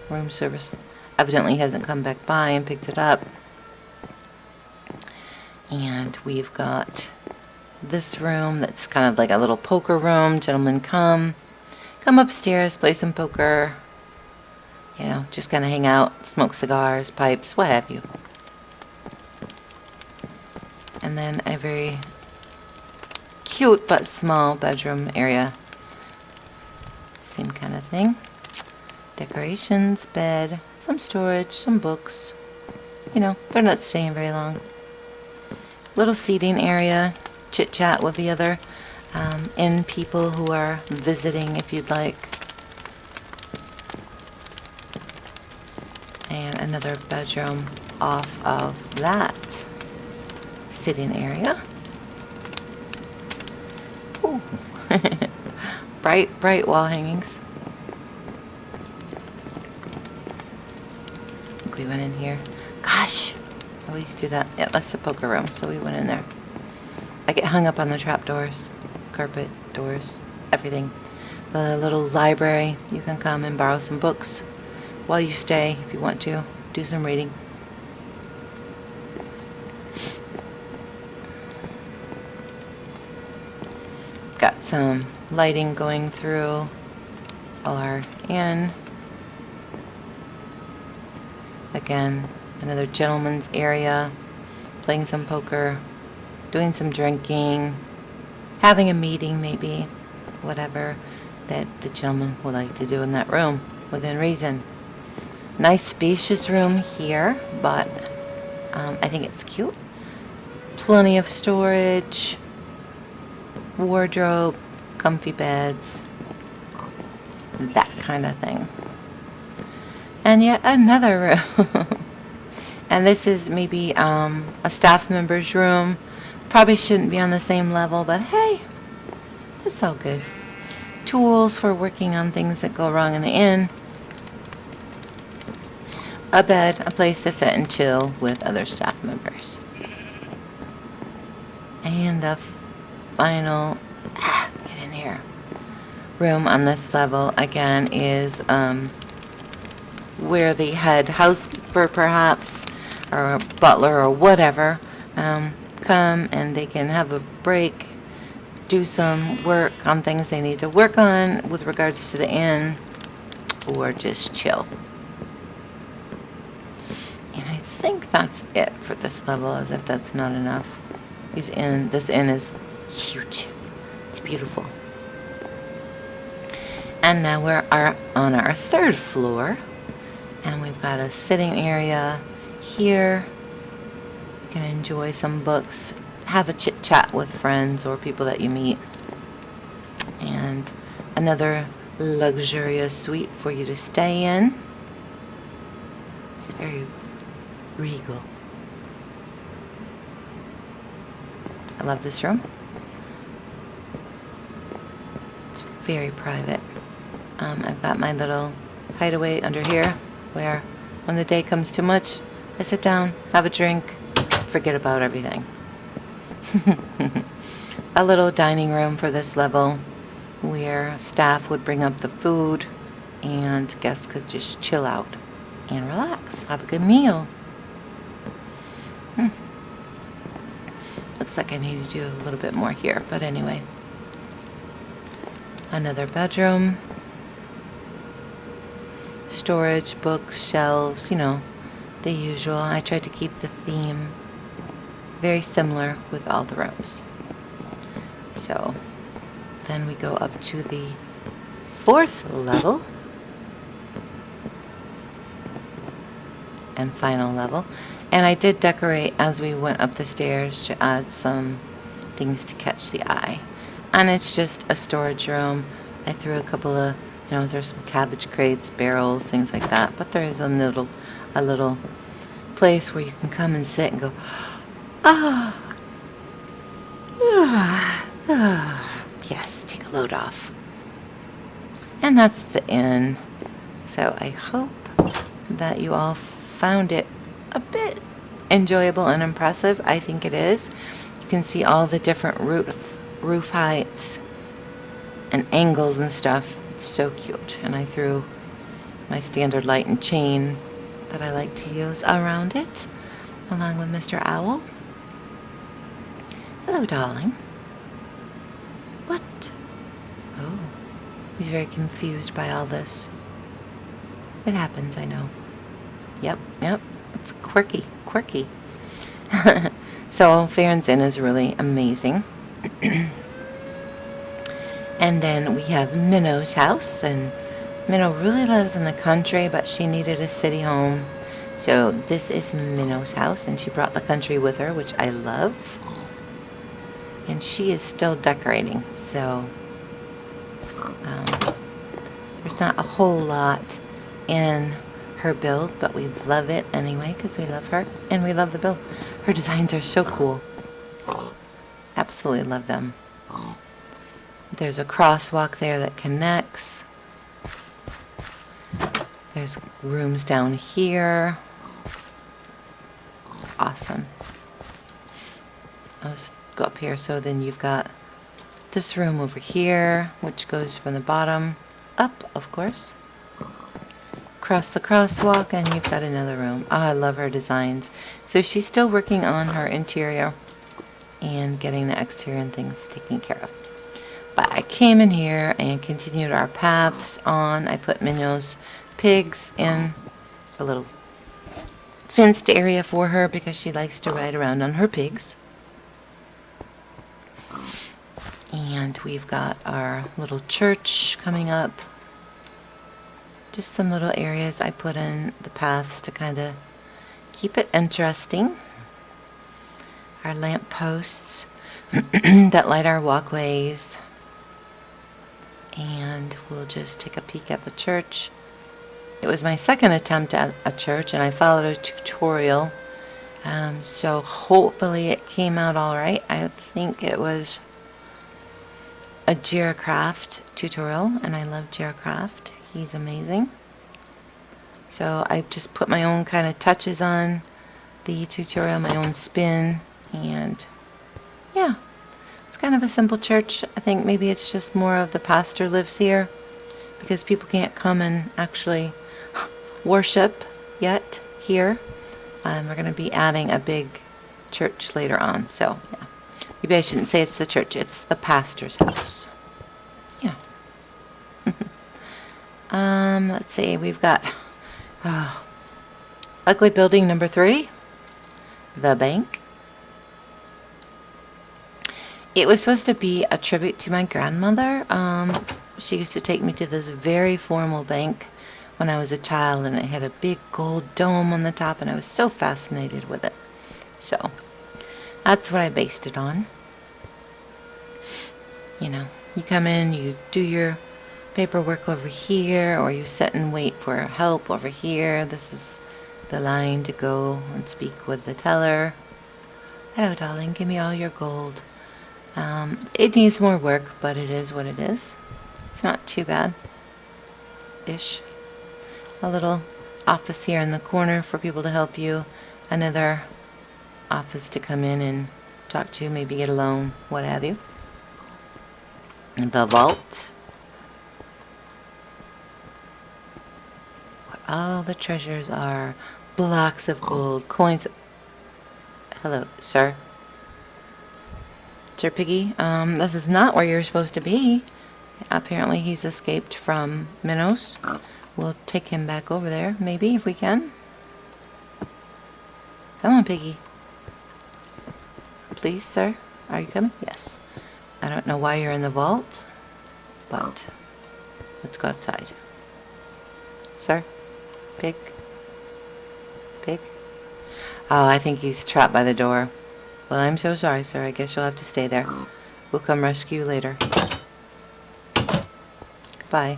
Room service evidently hasn't come back by and picked it up. And we've got this room that's kind of like a little poker room. Gentlemen come upstairs, play some poker, just kind of hang out, smoke cigars, pipes, what have you. And then a very cute but small bedroom area. Same kind of thing. Decorations, bed, some storage, some books. They're not staying very long. Little seating area, chit chat with the other inn people who are visiting if you'd like. And another bedroom off of that sitting area. Ooh. bright wall hangings. I think we went in here. Gosh, I always do that. Yeah, that's the poker room, so we went in there. I get hung up on the trap doors, carpet doors, everything. The little library, you can come and borrow some books while you stay if you want to. Do some reading. Got some lighting going through our inn. Again, another gentleman's area, playing some poker, doing some drinking, having a meeting maybe, whatever that the gentleman would like to do in that room, within reason. Nice spacious room here, but I think it's cute. Plenty of storage, wardrobe, comfy beds, that kind of thing. And yet another room. And this is maybe a staff member's room. Probably shouldn't be on the same level, but hey, it's all good. Tools for working on things that go wrong in the inn. A bed, a place to sit and chill with other staff members. And the final, get in here, room on this level, again, is where the head housekeeper, perhaps, or butler, or whatever, come and they can have a break, do some work on things they need to work on with regards to the inn, or just chill. And I think think that's it for this level, as if that's not enough. This inn is huge. It's beautiful. And now we're on our third floor, and we've got a sitting area here. You can enjoy some books, have a chit chat with friends or people that you meet, and another luxurious suite for you to stay in. It's very regal. I love this room. It's very private. I've got my little hideaway under here where when the day comes too much, I sit down, have a drink, forget about everything. A little dining room for this level where staff would bring up the food and guests could just chill out and relax, have a good meal. Looks like I need to do a little bit more here, but anyway. Another bedroom. Storage, books, shelves, you know, the usual. I tried to keep the theme very similar with all the rooms. So then we go up to the fourth level and final level. And I did decorate as we went up the stairs to add some things to catch the eye. And it's just a storage room. I threw a couple of, you know, there's some cabbage crates, barrels, things like that. But there is a little place where you can come and sit and go, yes, take a load off. And that's the inn. So I hope that you all found it a bit enjoyable and impressive. I think it is. You can see all the different roof heights and angles and stuff. It's so cute. And I threw my standard light and chain that I like to use around it, along with Mr. Owl. Hello, darling. What? Oh, he's very confused by all this. It happens, I know. Yep. It's quirky. So Farron's Inn is really amazing. And then we have Minnow's house, and Minnow really lives in the country, but she needed a city home. So this is Minnow's house, and she brought the country with her, which I love. And she is still decorating, so there's not a whole lot in her build, but we love it anyway because we love her and we love the build. Her designs are so cool. Absolutely love them. There's a crosswalk there that connects. There's rooms down here. It's awesome. I'll just go up here. So then you've got this room over here, which goes from the bottom up, of course. Across the crosswalk, and you've got another room. Oh, I love her designs. So she's still working on her interior and getting the exterior and things taken care of. But I came in here and continued our paths on. I put Minnow's pigs in a little fenced area for her because she likes to ride around on her pigs. And we've got our little church coming up. Just some little areas I put in the paths to kind of keep it interesting. Our lamp posts that light our walkways. And we'll just take a peek at the church. It was my second attempt at a church, and I followed a tutorial. So hopefully it came out all right. I think it was a Jaracraft tutorial, and I love Jaracraft. He's amazing. So I just put my own kind of touches on the tutorial, my own spin, and yeah, it's kind of a simple church. I think maybe it's just more of the pastor lives here because people can't come and actually worship yet here. We're going to be adding a big church later on, so yeah. Maybe I shouldn't say it's the church, it's the pastor's house. Yeah. Let's see, we've got ugly building number 3. the bank. It was supposed to be a tribute to my grandmother. She used to take me to this very formal bank when I was a child, and it had a big gold dome on the top, and I was so fascinated with it. So that's what I based it on. You know, you come in, you do your paperwork over here, or you sit and wait for help over here. This is the line to go and speak with the teller. Hello, darling, give me all your gold. It needs more work, but it is what it is. It's not too bad-ish. A little office here in the corner for people to help you. Another office to come in and talk to, maybe get a loan, what have you. The vault. Where all the treasures are. Blocks of gold, coins. Hello, sir. Sir Piggy, this is not where you're supposed to be. Apparently he's escaped from Minos. We'll take him back over there, maybe, if we can. Come on, Piggy. Please, sir. Are you coming? Yes. I don't know why you're in the vault, but let's go outside. Sir? Pig? Pig? Oh, I think he's trapped by the door. Well, I'm so sorry, sir. I guess you'll have to stay there. We'll come rescue you later. Goodbye.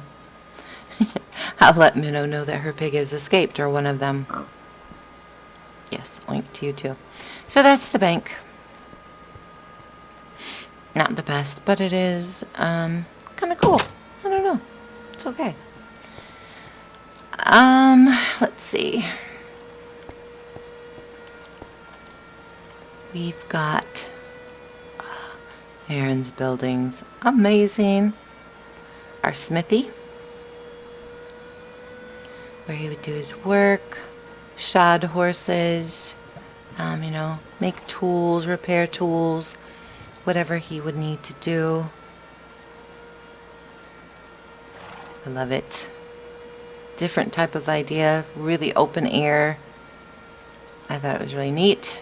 I'll let Minnow know that her pig has escaped, or one of them. Yes, oink to you too. So that's the bank. Not the best, but it is kind of cool. I don't know. It's okay. Let's see. We've got Aaron's buildings. Amazing. Our smithy, where he would do his work, shod horses, you know, make tools, repair tools, whatever he would need to do. I love it. Different type of idea, really open air. I thought it was really neat.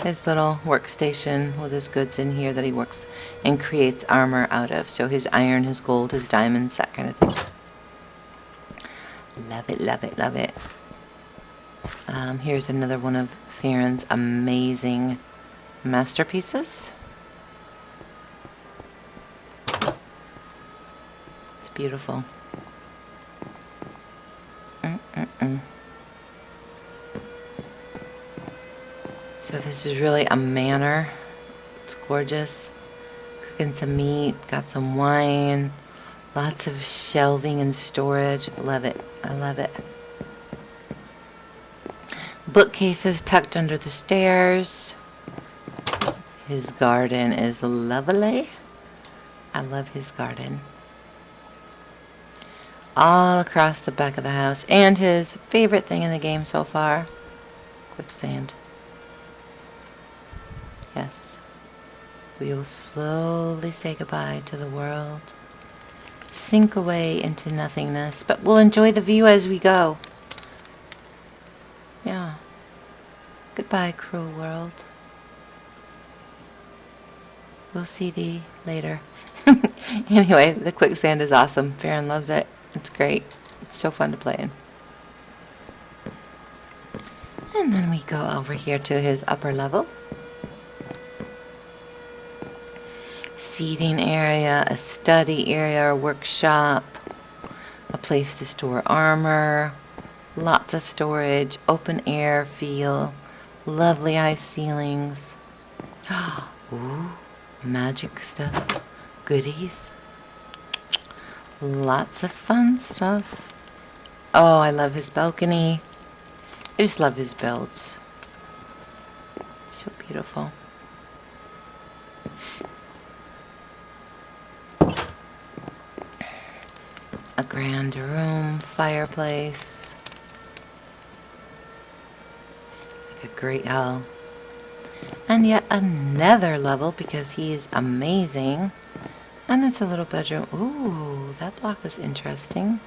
His little workstation with his goods in here that he works and creates armor out of. So his iron, his gold, his diamonds, that kind of thing. Love it, love it, love it. Here's another one of Farron's amazing masterpieces. It's beautiful. So this is really a manor. It's gorgeous. Cooking some meat, got some wine, lots of shelving and storage. Love it. I love it. Bookcases tucked under the stairs. His garden is lovely. I love his garden. All across the back of the house. And his favorite thing in the game so far, quicksand. Yes, we will slowly say goodbye to the world, sink away into nothingness, but we'll enjoy the view as we go. Yeah. Goodbye, cruel world. We'll see thee later. Anyway, the quicksand is awesome. Farron loves it. It's great. It's so fun to play in. And then we go over here to his upper level. Seating area, a study area, a workshop, a place to store armor, lots of storage, open air feel, lovely high ceilings. Ooh, magic stuff, goodies, lots of fun stuff. Oh, I love his balcony. I just love his builds. So beautiful. A grand room, fireplace, like a great hall. And yet another level because he is amazing. And it's a little bedroom. Ooh, that block is interesting.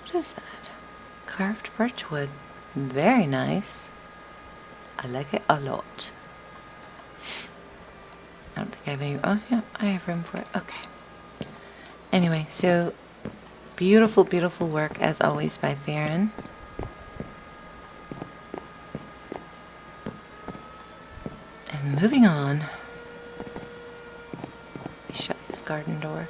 What is that? Carved birchwood. Very nice. I like it a lot. I don't think I have any... Oh, yeah, I have room for it. Okay. Anyway, so beautiful, beautiful work, as always, by Farron. And moving on. Let me shut this garden door.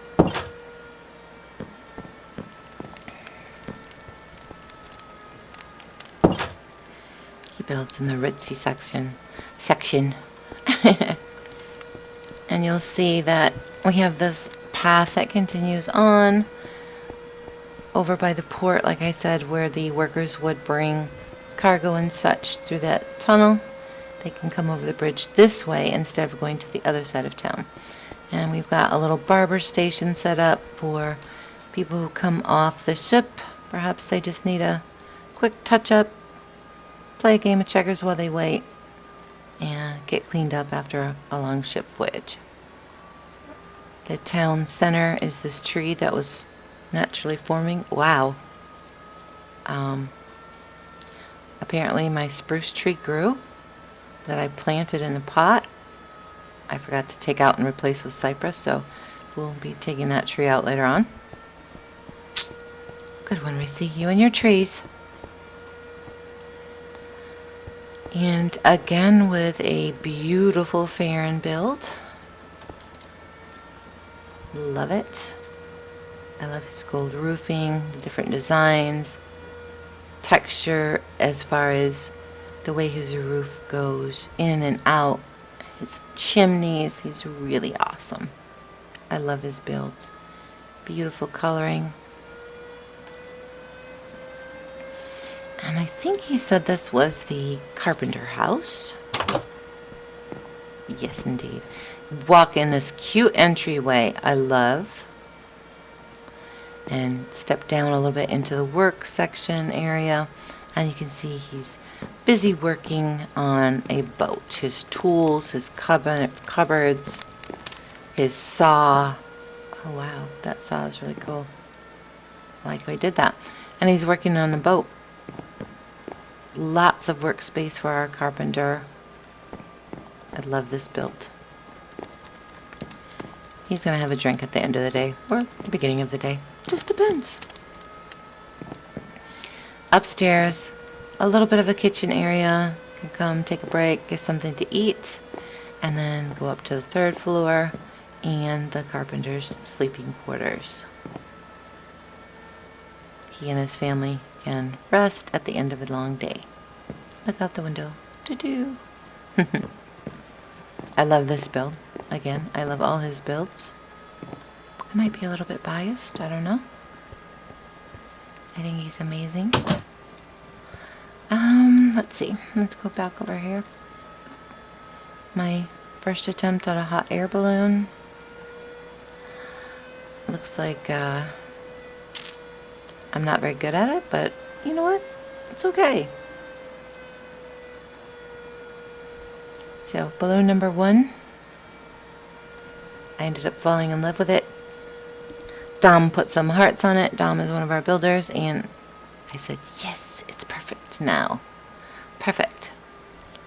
He builds in the ritzy section. And you'll see that we have this path that continues on over by the port, like I said, where the workers would bring cargo and such through that tunnel. They can come over the bridge this way instead of going to the other side of town. And we've got a little barber station set up for people who come off the ship. Perhaps they just need a quick touch-up, play a game of checkers while they wait, and get cleaned up after a long ship voyage. The town center is this tree that was naturally forming. Wow. Apparently my spruce tree grew that I planted in the pot. I forgot to take out and replace with cypress, so we'll be taking that tree out later on. Good one, Reese. You and your trees. And again with a beautiful Farron build. Love it. I love his gold roofing, the different designs, texture as far as the way his roof goes in and out, his chimneys. He's really awesome. I love his builds. Beautiful coloring. And I think he said this was the carpenter house. Yes, indeed. Walk in this cute entryway I love. And step down a little bit into the work section area. And you can see he's busy working on a boat. His tools, his cupboards, his saw. Oh wow, that saw is really cool. I like how he did that. And he's working on a boat. Lots of workspace for our carpenter. I love this build. He's going to have a drink at the end of the day, or the beginning of the day. Just depends. Upstairs, a little bit of a kitchen area. You can come take a break, get something to eat, and then go up to the third floor and the carpenter's sleeping quarters. He and his family can rest at the end of a long day. Look out the window. Doo-doo. I love this build. Again, I love all his builds. I might be a little bit biased. I don't know. I think he's amazing. Let's see. Let's go back over here. My first attempt at a hot air balloon. Looks like I'm not very good at it, but you know what? It's okay. So, balloon number 1. I ended up falling in love with it. Dom put some hearts on it. Dom is one of our builders, and I said, yes, it's perfect now. Perfect.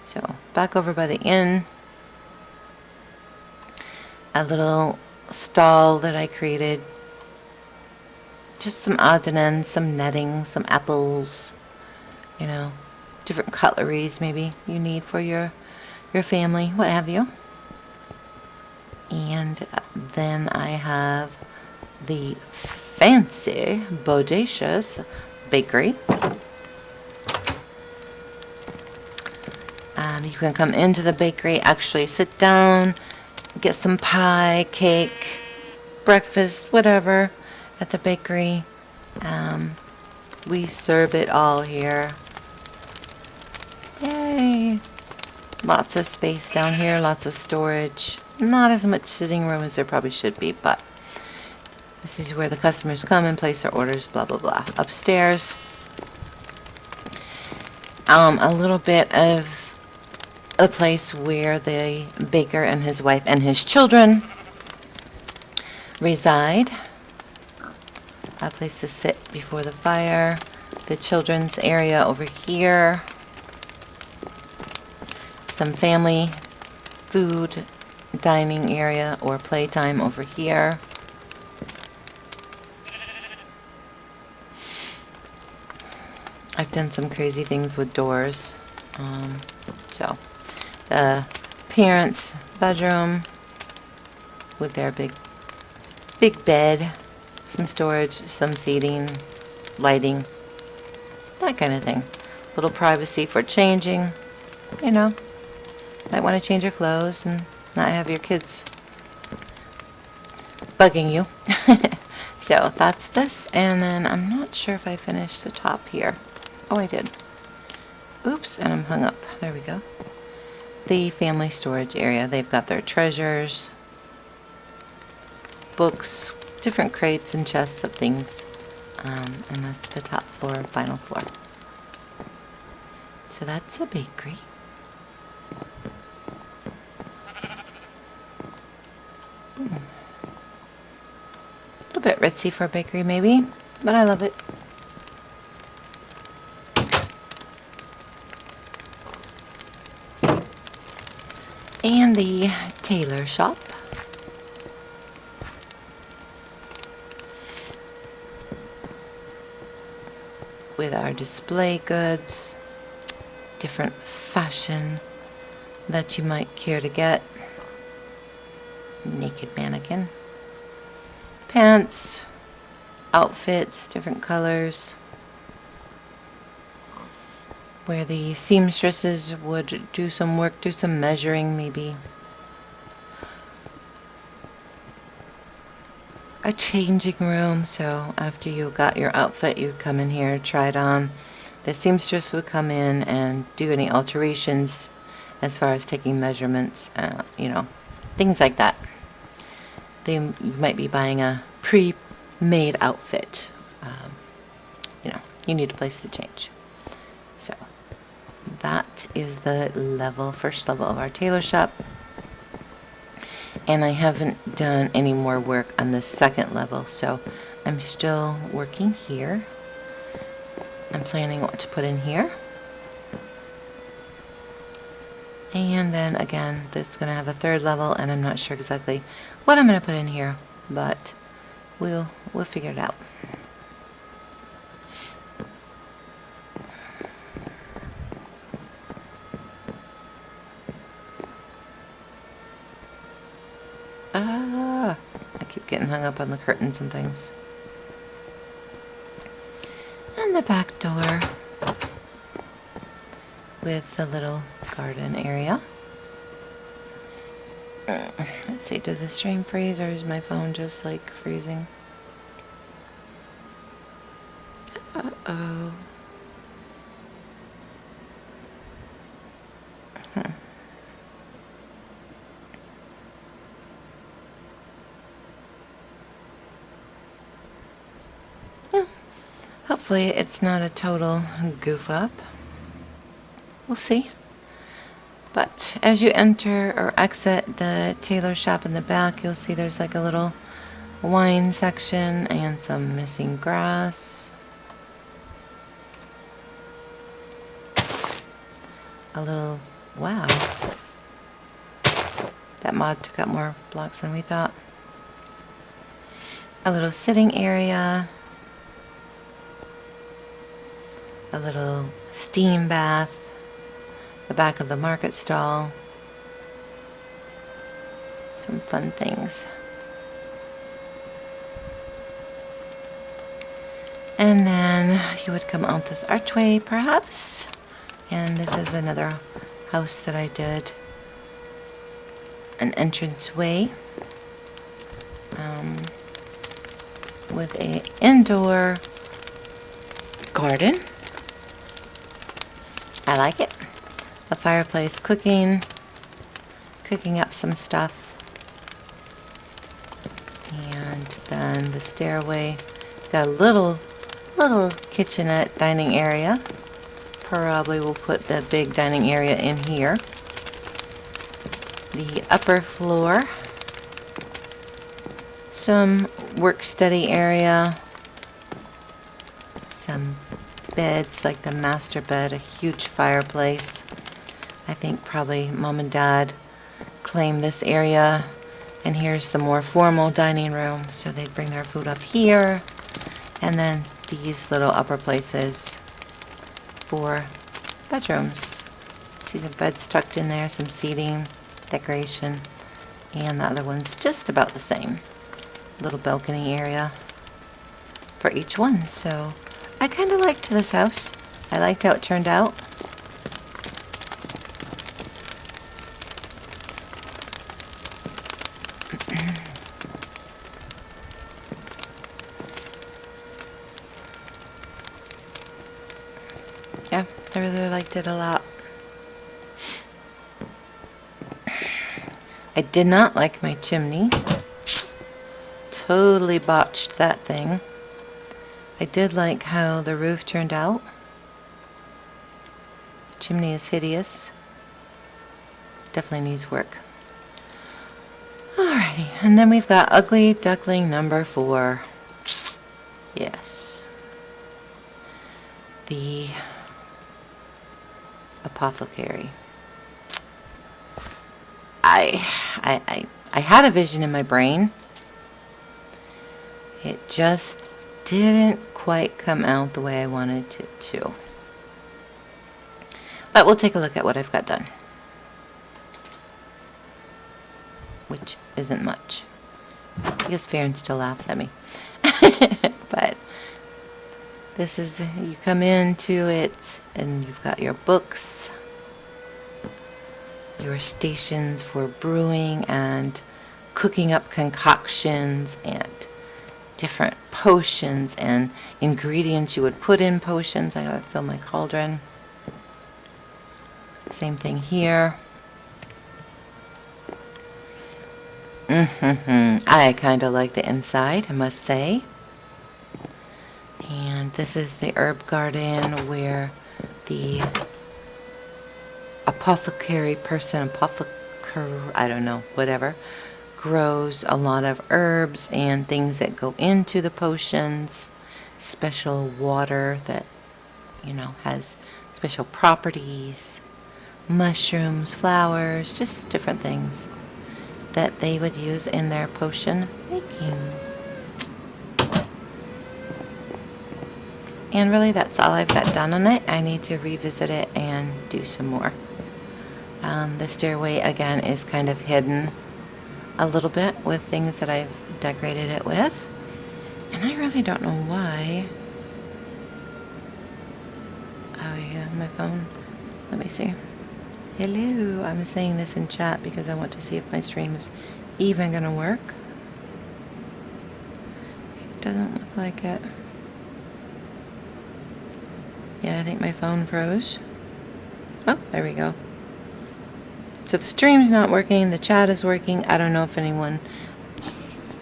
So, back over by the inn. A little stall that I created. Just some odds and ends, some netting, some apples, you know, different cutleries maybe you need for your family, what have you. And then I have the fancy, bodacious bakery. You can come into the bakery, actually sit down, get some pie, cake, breakfast, whatever at the bakery. We serve it all here. Yay! Lots of space down here, lots of storage. Not as much sitting room as there probably should be, but this is where the customers come and place their orders, blah, blah, blah. Upstairs, a little bit of a place where the baker and his wife and his children reside. A place to sit before the fire, the children's area over here. Some family food dining area or playtime over here. I've done some crazy things with doors. So the parents' bedroom with their big bed, some storage, some seating, lighting, that kind of thing. Little privacy for changing, you know. Might want to change your clothes and not have your kids bugging you. So that's this, and then I'm not sure if I finished the top here. Oh, I did. Oops, and I'm hung up. There we go. The family storage area. They've got their treasures, books, different crates and chests of things. And that's the top floor and final floor. So that's a bakery. A little bit ritzy for a bakery maybe, but I love it. And the tailor shop. With our display goods, different fashion that you might care to get. Naked mannequin. Pants, outfits, different colors. Where the seamstresses would do some work, do some measuring maybe. A changing room, so after you got your outfit, you'd come in here, try it on. The seamstress would come in and do any alterations as far as taking measurements, you know, things like that. You might be buying a pre-made outfit. You know, you need a place to change. So that is the first level of our tailor shop. And I haven't done any more work on the second level, so I'm still working here. I'm planning what to put in here. And then again, that's going to have a third level, and I'm not sure exactly what I'm going to put in here, but we'll figure it out. I keep getting hung up on the curtains and things. And the back door with the little garden area. Let's see, did the stream freeze or is my phone just like freezing? Uh-oh. Hopefully it's not a total goof up. We'll see. But as you enter or exit the tailor shop in the back, you'll see there's like a little wine section and some missing grass. A little, wow. That mod took out more blocks than we thought. A little sitting area. A little steam bath, the back of the market stall, some fun things. And then you would come out this archway perhaps, and this is another house that I did, an entranceway with an indoor garden. I like it. A fireplace, cooking up some stuff. And then the stairway. Got a little kitchenette dining area. Probably we'll put the big dining area in here. The upper floor. Some work study area. Some beds, like the master bed, a huge fireplace. I think probably Mom and Dad claimed this area. And here's the more formal dining room. So they'd bring their food up here. And then these little upper places for bedrooms. See some beds tucked in there, some seating, decoration. And the other one's just about the same. Little balcony area for each one. So I kind of liked this house. I liked how it turned out. Yeah, I really liked it a lot. I did not like my chimney. Totally botched that thing. I did like how the roof turned out. The chimney is hideous. Definitely needs work. Alrighty, and then we've got ugly duckling number 4. Yes. The apothecary. I had a vision in my brain. It just didn't quite come out the way I wanted it to. But we'll take a look at what I've got done. Which isn't much. Because Farron still laughs at me. But this is, you come into it and you've got your books, your stations for brewing and cooking up concoctions and different potions and ingredients you would put in potions. I gotta fill my cauldron. Same thing here. I kind of like the inside, I must say. And this is the herb garden where the apothecary person, I don't know, whatever, grows a lot of herbs and things that go into the potions, special water that, you know, has special properties, mushrooms, flowers, just different things that they would use in their potion making. And really that's all I've got done on it. I need to revisit it and do some more. The stairway again is kind of hidden a little bit with things that I've decorated it with. And I really don't know why. Oh yeah, my phone. Let me see. Hello, I'm saying this in chat because I want to see if my stream is even gonna work. It doesn't look like it. Yeah, I think my phone froze. Oh, there we go. So the stream's not working, the chat is working. I don't know if anyone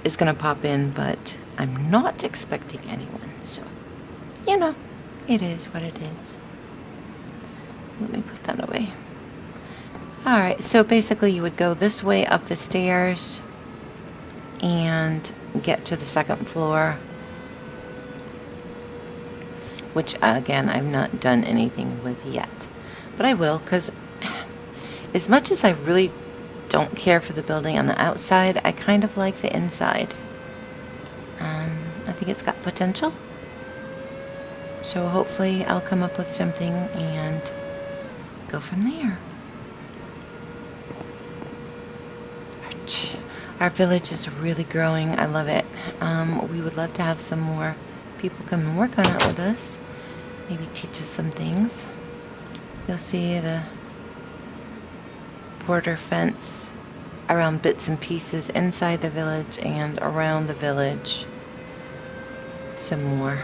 is gonna pop in, but I'm not expecting anyone. So, you know, it is what it is. Let me put that away. Alright, so basically you would go this way up the stairs and get to the second floor, which again I've not done anything with yet, but I will, because as much as I really don't care for the building on the outside, I kind of like the inside. I think it's got potential, so hopefully I'll come up with something and go from there. Our village is really growing. I love it. We would love to have some more people come and work on it with us. Maybe teach us some things. You'll see the border fence around bits and pieces inside the village and around the village. Some more.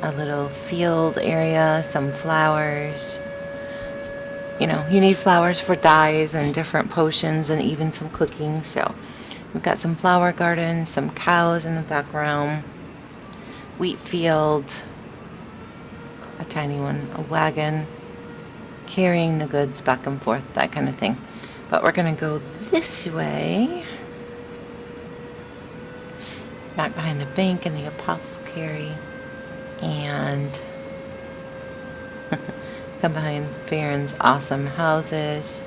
A little field area, some flowers. You know, you need flowers for dyes and different potions and even some cooking. So we've got some flower gardens, some cows in the background, wheat field, a tiny one, a wagon, carrying the goods back and forth, that kind of thing. But we're going to go this way, back behind the bank and the apothecary, And come behind Farron's awesome houses.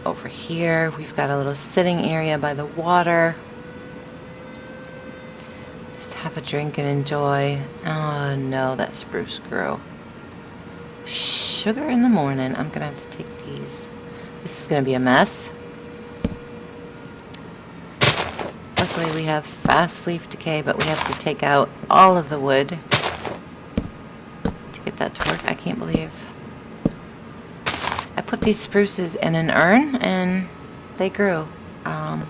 Over here, we've got a little sitting area by the water. Just have a drink and enjoy. Oh no, that spruce grew. Sugar in the morning. I'm gonna have to take these. This is gonna be a mess. Luckily we have fast leaf decay, but we have to take out all of the wood to get that to work. I can't believe I put these spruces in an urn and they grew. Not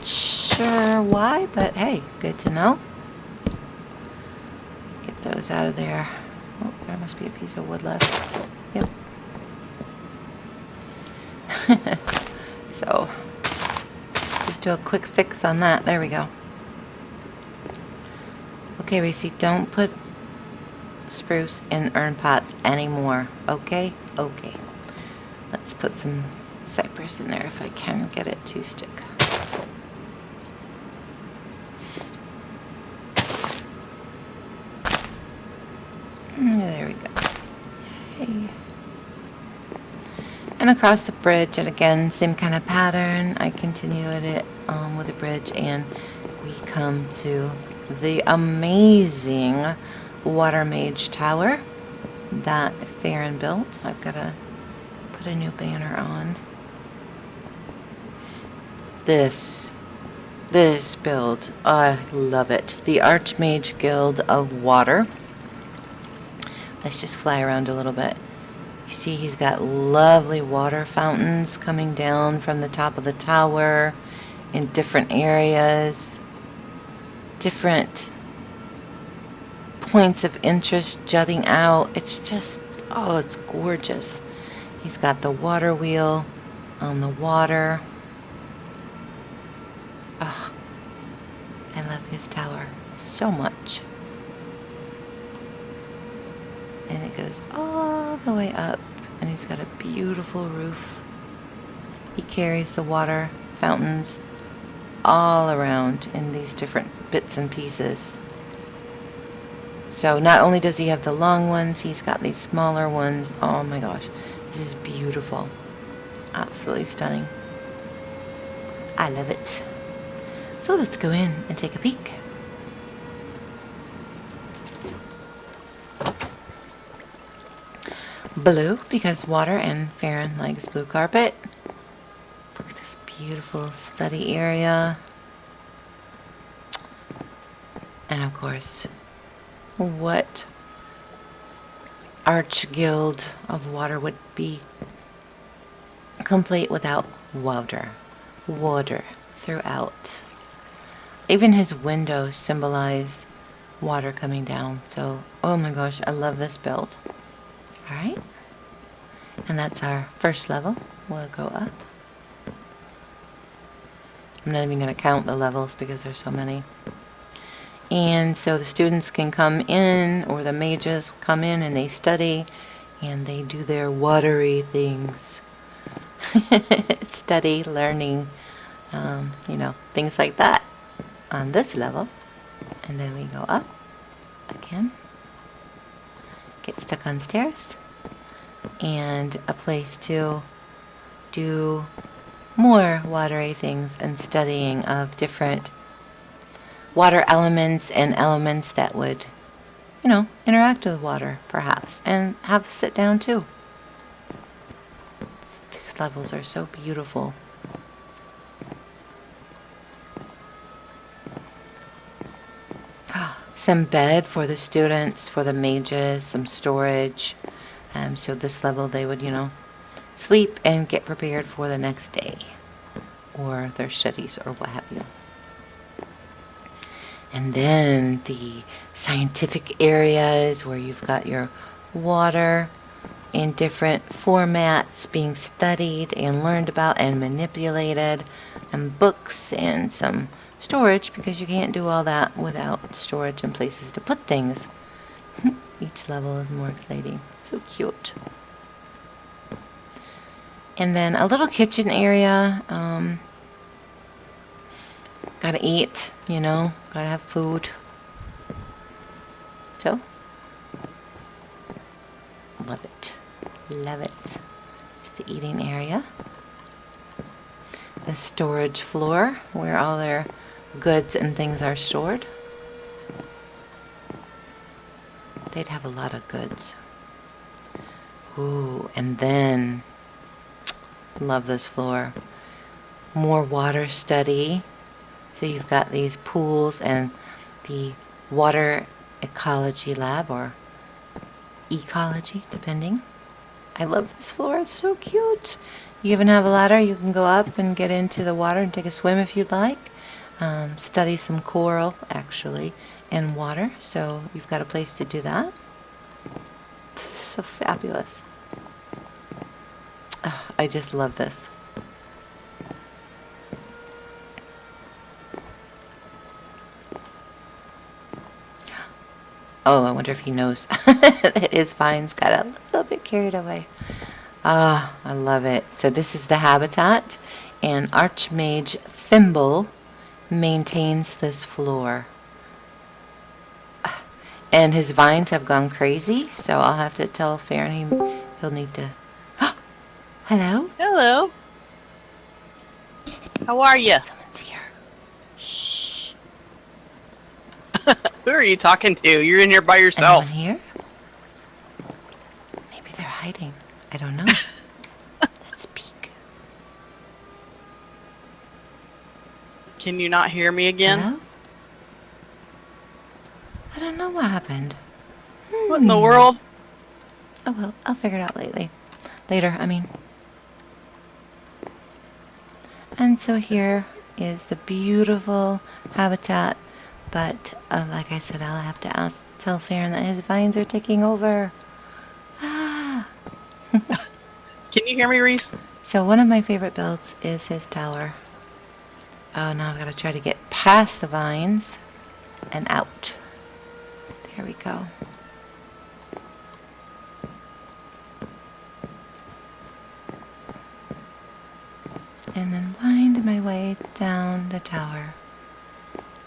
sure why, but hey, good to know. Get those out of there. Oh, there must be a piece of wood left. Yep. So, just do a quick fix on that. There we go. Okay, Reese, don't put spruce in urn pots anymore. Okay? Okay. Let's put some cypress in there if I can get it to stick. There we go. Yay. And across the bridge, and again, same kind of pattern. I continue at it with the bridge, and we come to the amazing water mage tower that Farron built. I've got to put a new banner on. This build, I love it. The Archmage Guild of Water. Let's just fly around a little bit. You see he's got lovely water fountains coming down from the top of the tower in different areas. Different points of interest jutting out. It's just, oh, it's gorgeous. He's got the water wheel on the water. Oh, I love his tower so much. And it goes all the way up, and he's got a beautiful roof. He carries the water fountains all around in these different bits and pieces. So not only does he have the long ones, he's got these smaller ones. Oh my gosh, this is beautiful. Absolutely stunning. I love it. So let's go in and take a peek. Blue, because water, and Farron likes blue carpet. Look at this beautiful study area. And of course, what Arch Guild of Water would be complete without water. Water throughout. Even his windows symbolize water coming down. So, oh my gosh, I love this build. Alright, and that's our first level. We'll go up. I'm not even going to count the levels because there's so many. And so the students can come in, or the mages come in and they study, and they do their watery things. Study, learning, you know, things like that on this level. And then we go up again. Get stuck on stairs, and a place to do more watery things and studying of different water elements and elements that would, you know, interact with water perhaps, and have a sit down too. These levels are so beautiful. Some bed for the students, for the mages, some storage. So this level they would, you know, sleep and get prepared for the next day, or their studies, or what have you. And then the scientific areas where you've got your water in different formats being studied and learned about and manipulated, and books and some storage, because you can't do all that without storage and places to put things. Each level is more exciting. So cute. And then a little kitchen area. Gotta eat, you know, gotta have food. So, love it. Love it. To the eating area. The storage floor where all their goods and things are stored. They'd have a lot of goods. Ooh, and then, love this floor. More water study. So you've got these pools and the water ecology lab, or ecology, depending. I love this floor. It's so cute. You even have a ladder. You can go up and get into the water and take a swim if you'd like. Study some coral, actually, in water. So you've got a place to do that. This is so fabulous. I just love this. Oh, I wonder if he knows that his vines got a little bit carried away. Ah, I love it. So this is the habitat, and Archmage Thimble maintains this floor. And his vines have gone crazy, so I'll have to tell Farron he'll need to... Hello? Hello. How are you? Someone's here. Shh. Who are you talking to? You're in here by yourself. Anyone here? Maybe they're hiding. I don't know. Let's peek. Can you not hear me again? Hello? I don't know what happened. What in the world? Oh well, I'll figure it out later, I mean. And so here is the beautiful habitat, but like I said, I'll have to tell Farron that his vines are taking over. Ah! Can you hear me, Reese? So one of my favorite builds is his tower. Oh, now I've got to try to get past the vines and out. There we go. And then wind my way down the tower.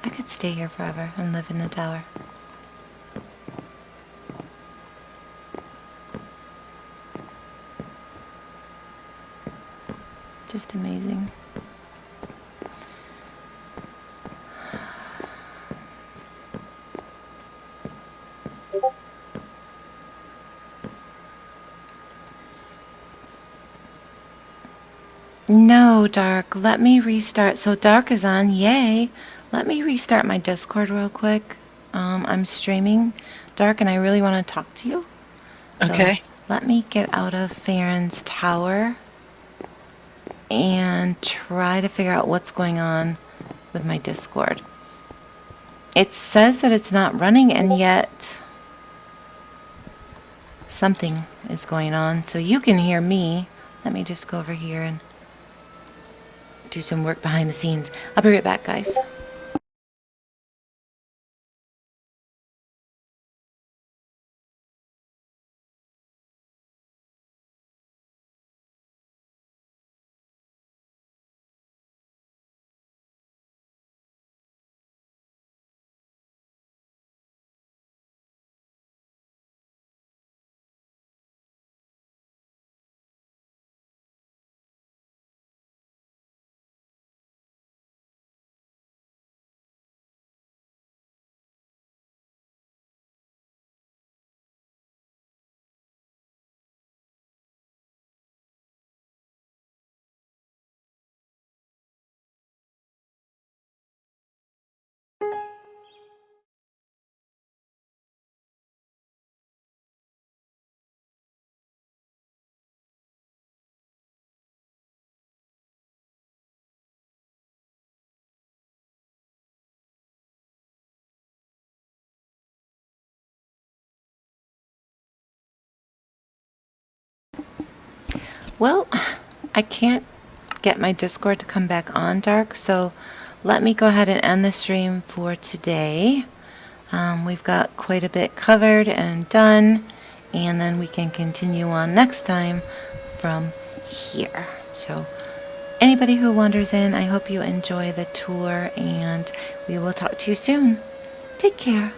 I could stay here forever and live in the tower. Just amazing. No, Dark. Let me restart. So Dark is on. Yay. Let me restart my Discord real quick. I'm streaming, Dark, and I really want to talk to you. So Okay. let me get out of Farron's tower and try to figure out what's going on with my Discord. It says that it's not running, and yet something is going on. So you can hear me. Let me just go over here and do some work behind the scenes. I'll be right back, guys. Well, I can't get my Discord to come back on, Dark, so let me go ahead and end the stream for today. We've got quite a bit covered and done, and then we can continue on next time from here. So anybody who wanders in, I hope you enjoy the tour, and we will talk to you soon. Take care.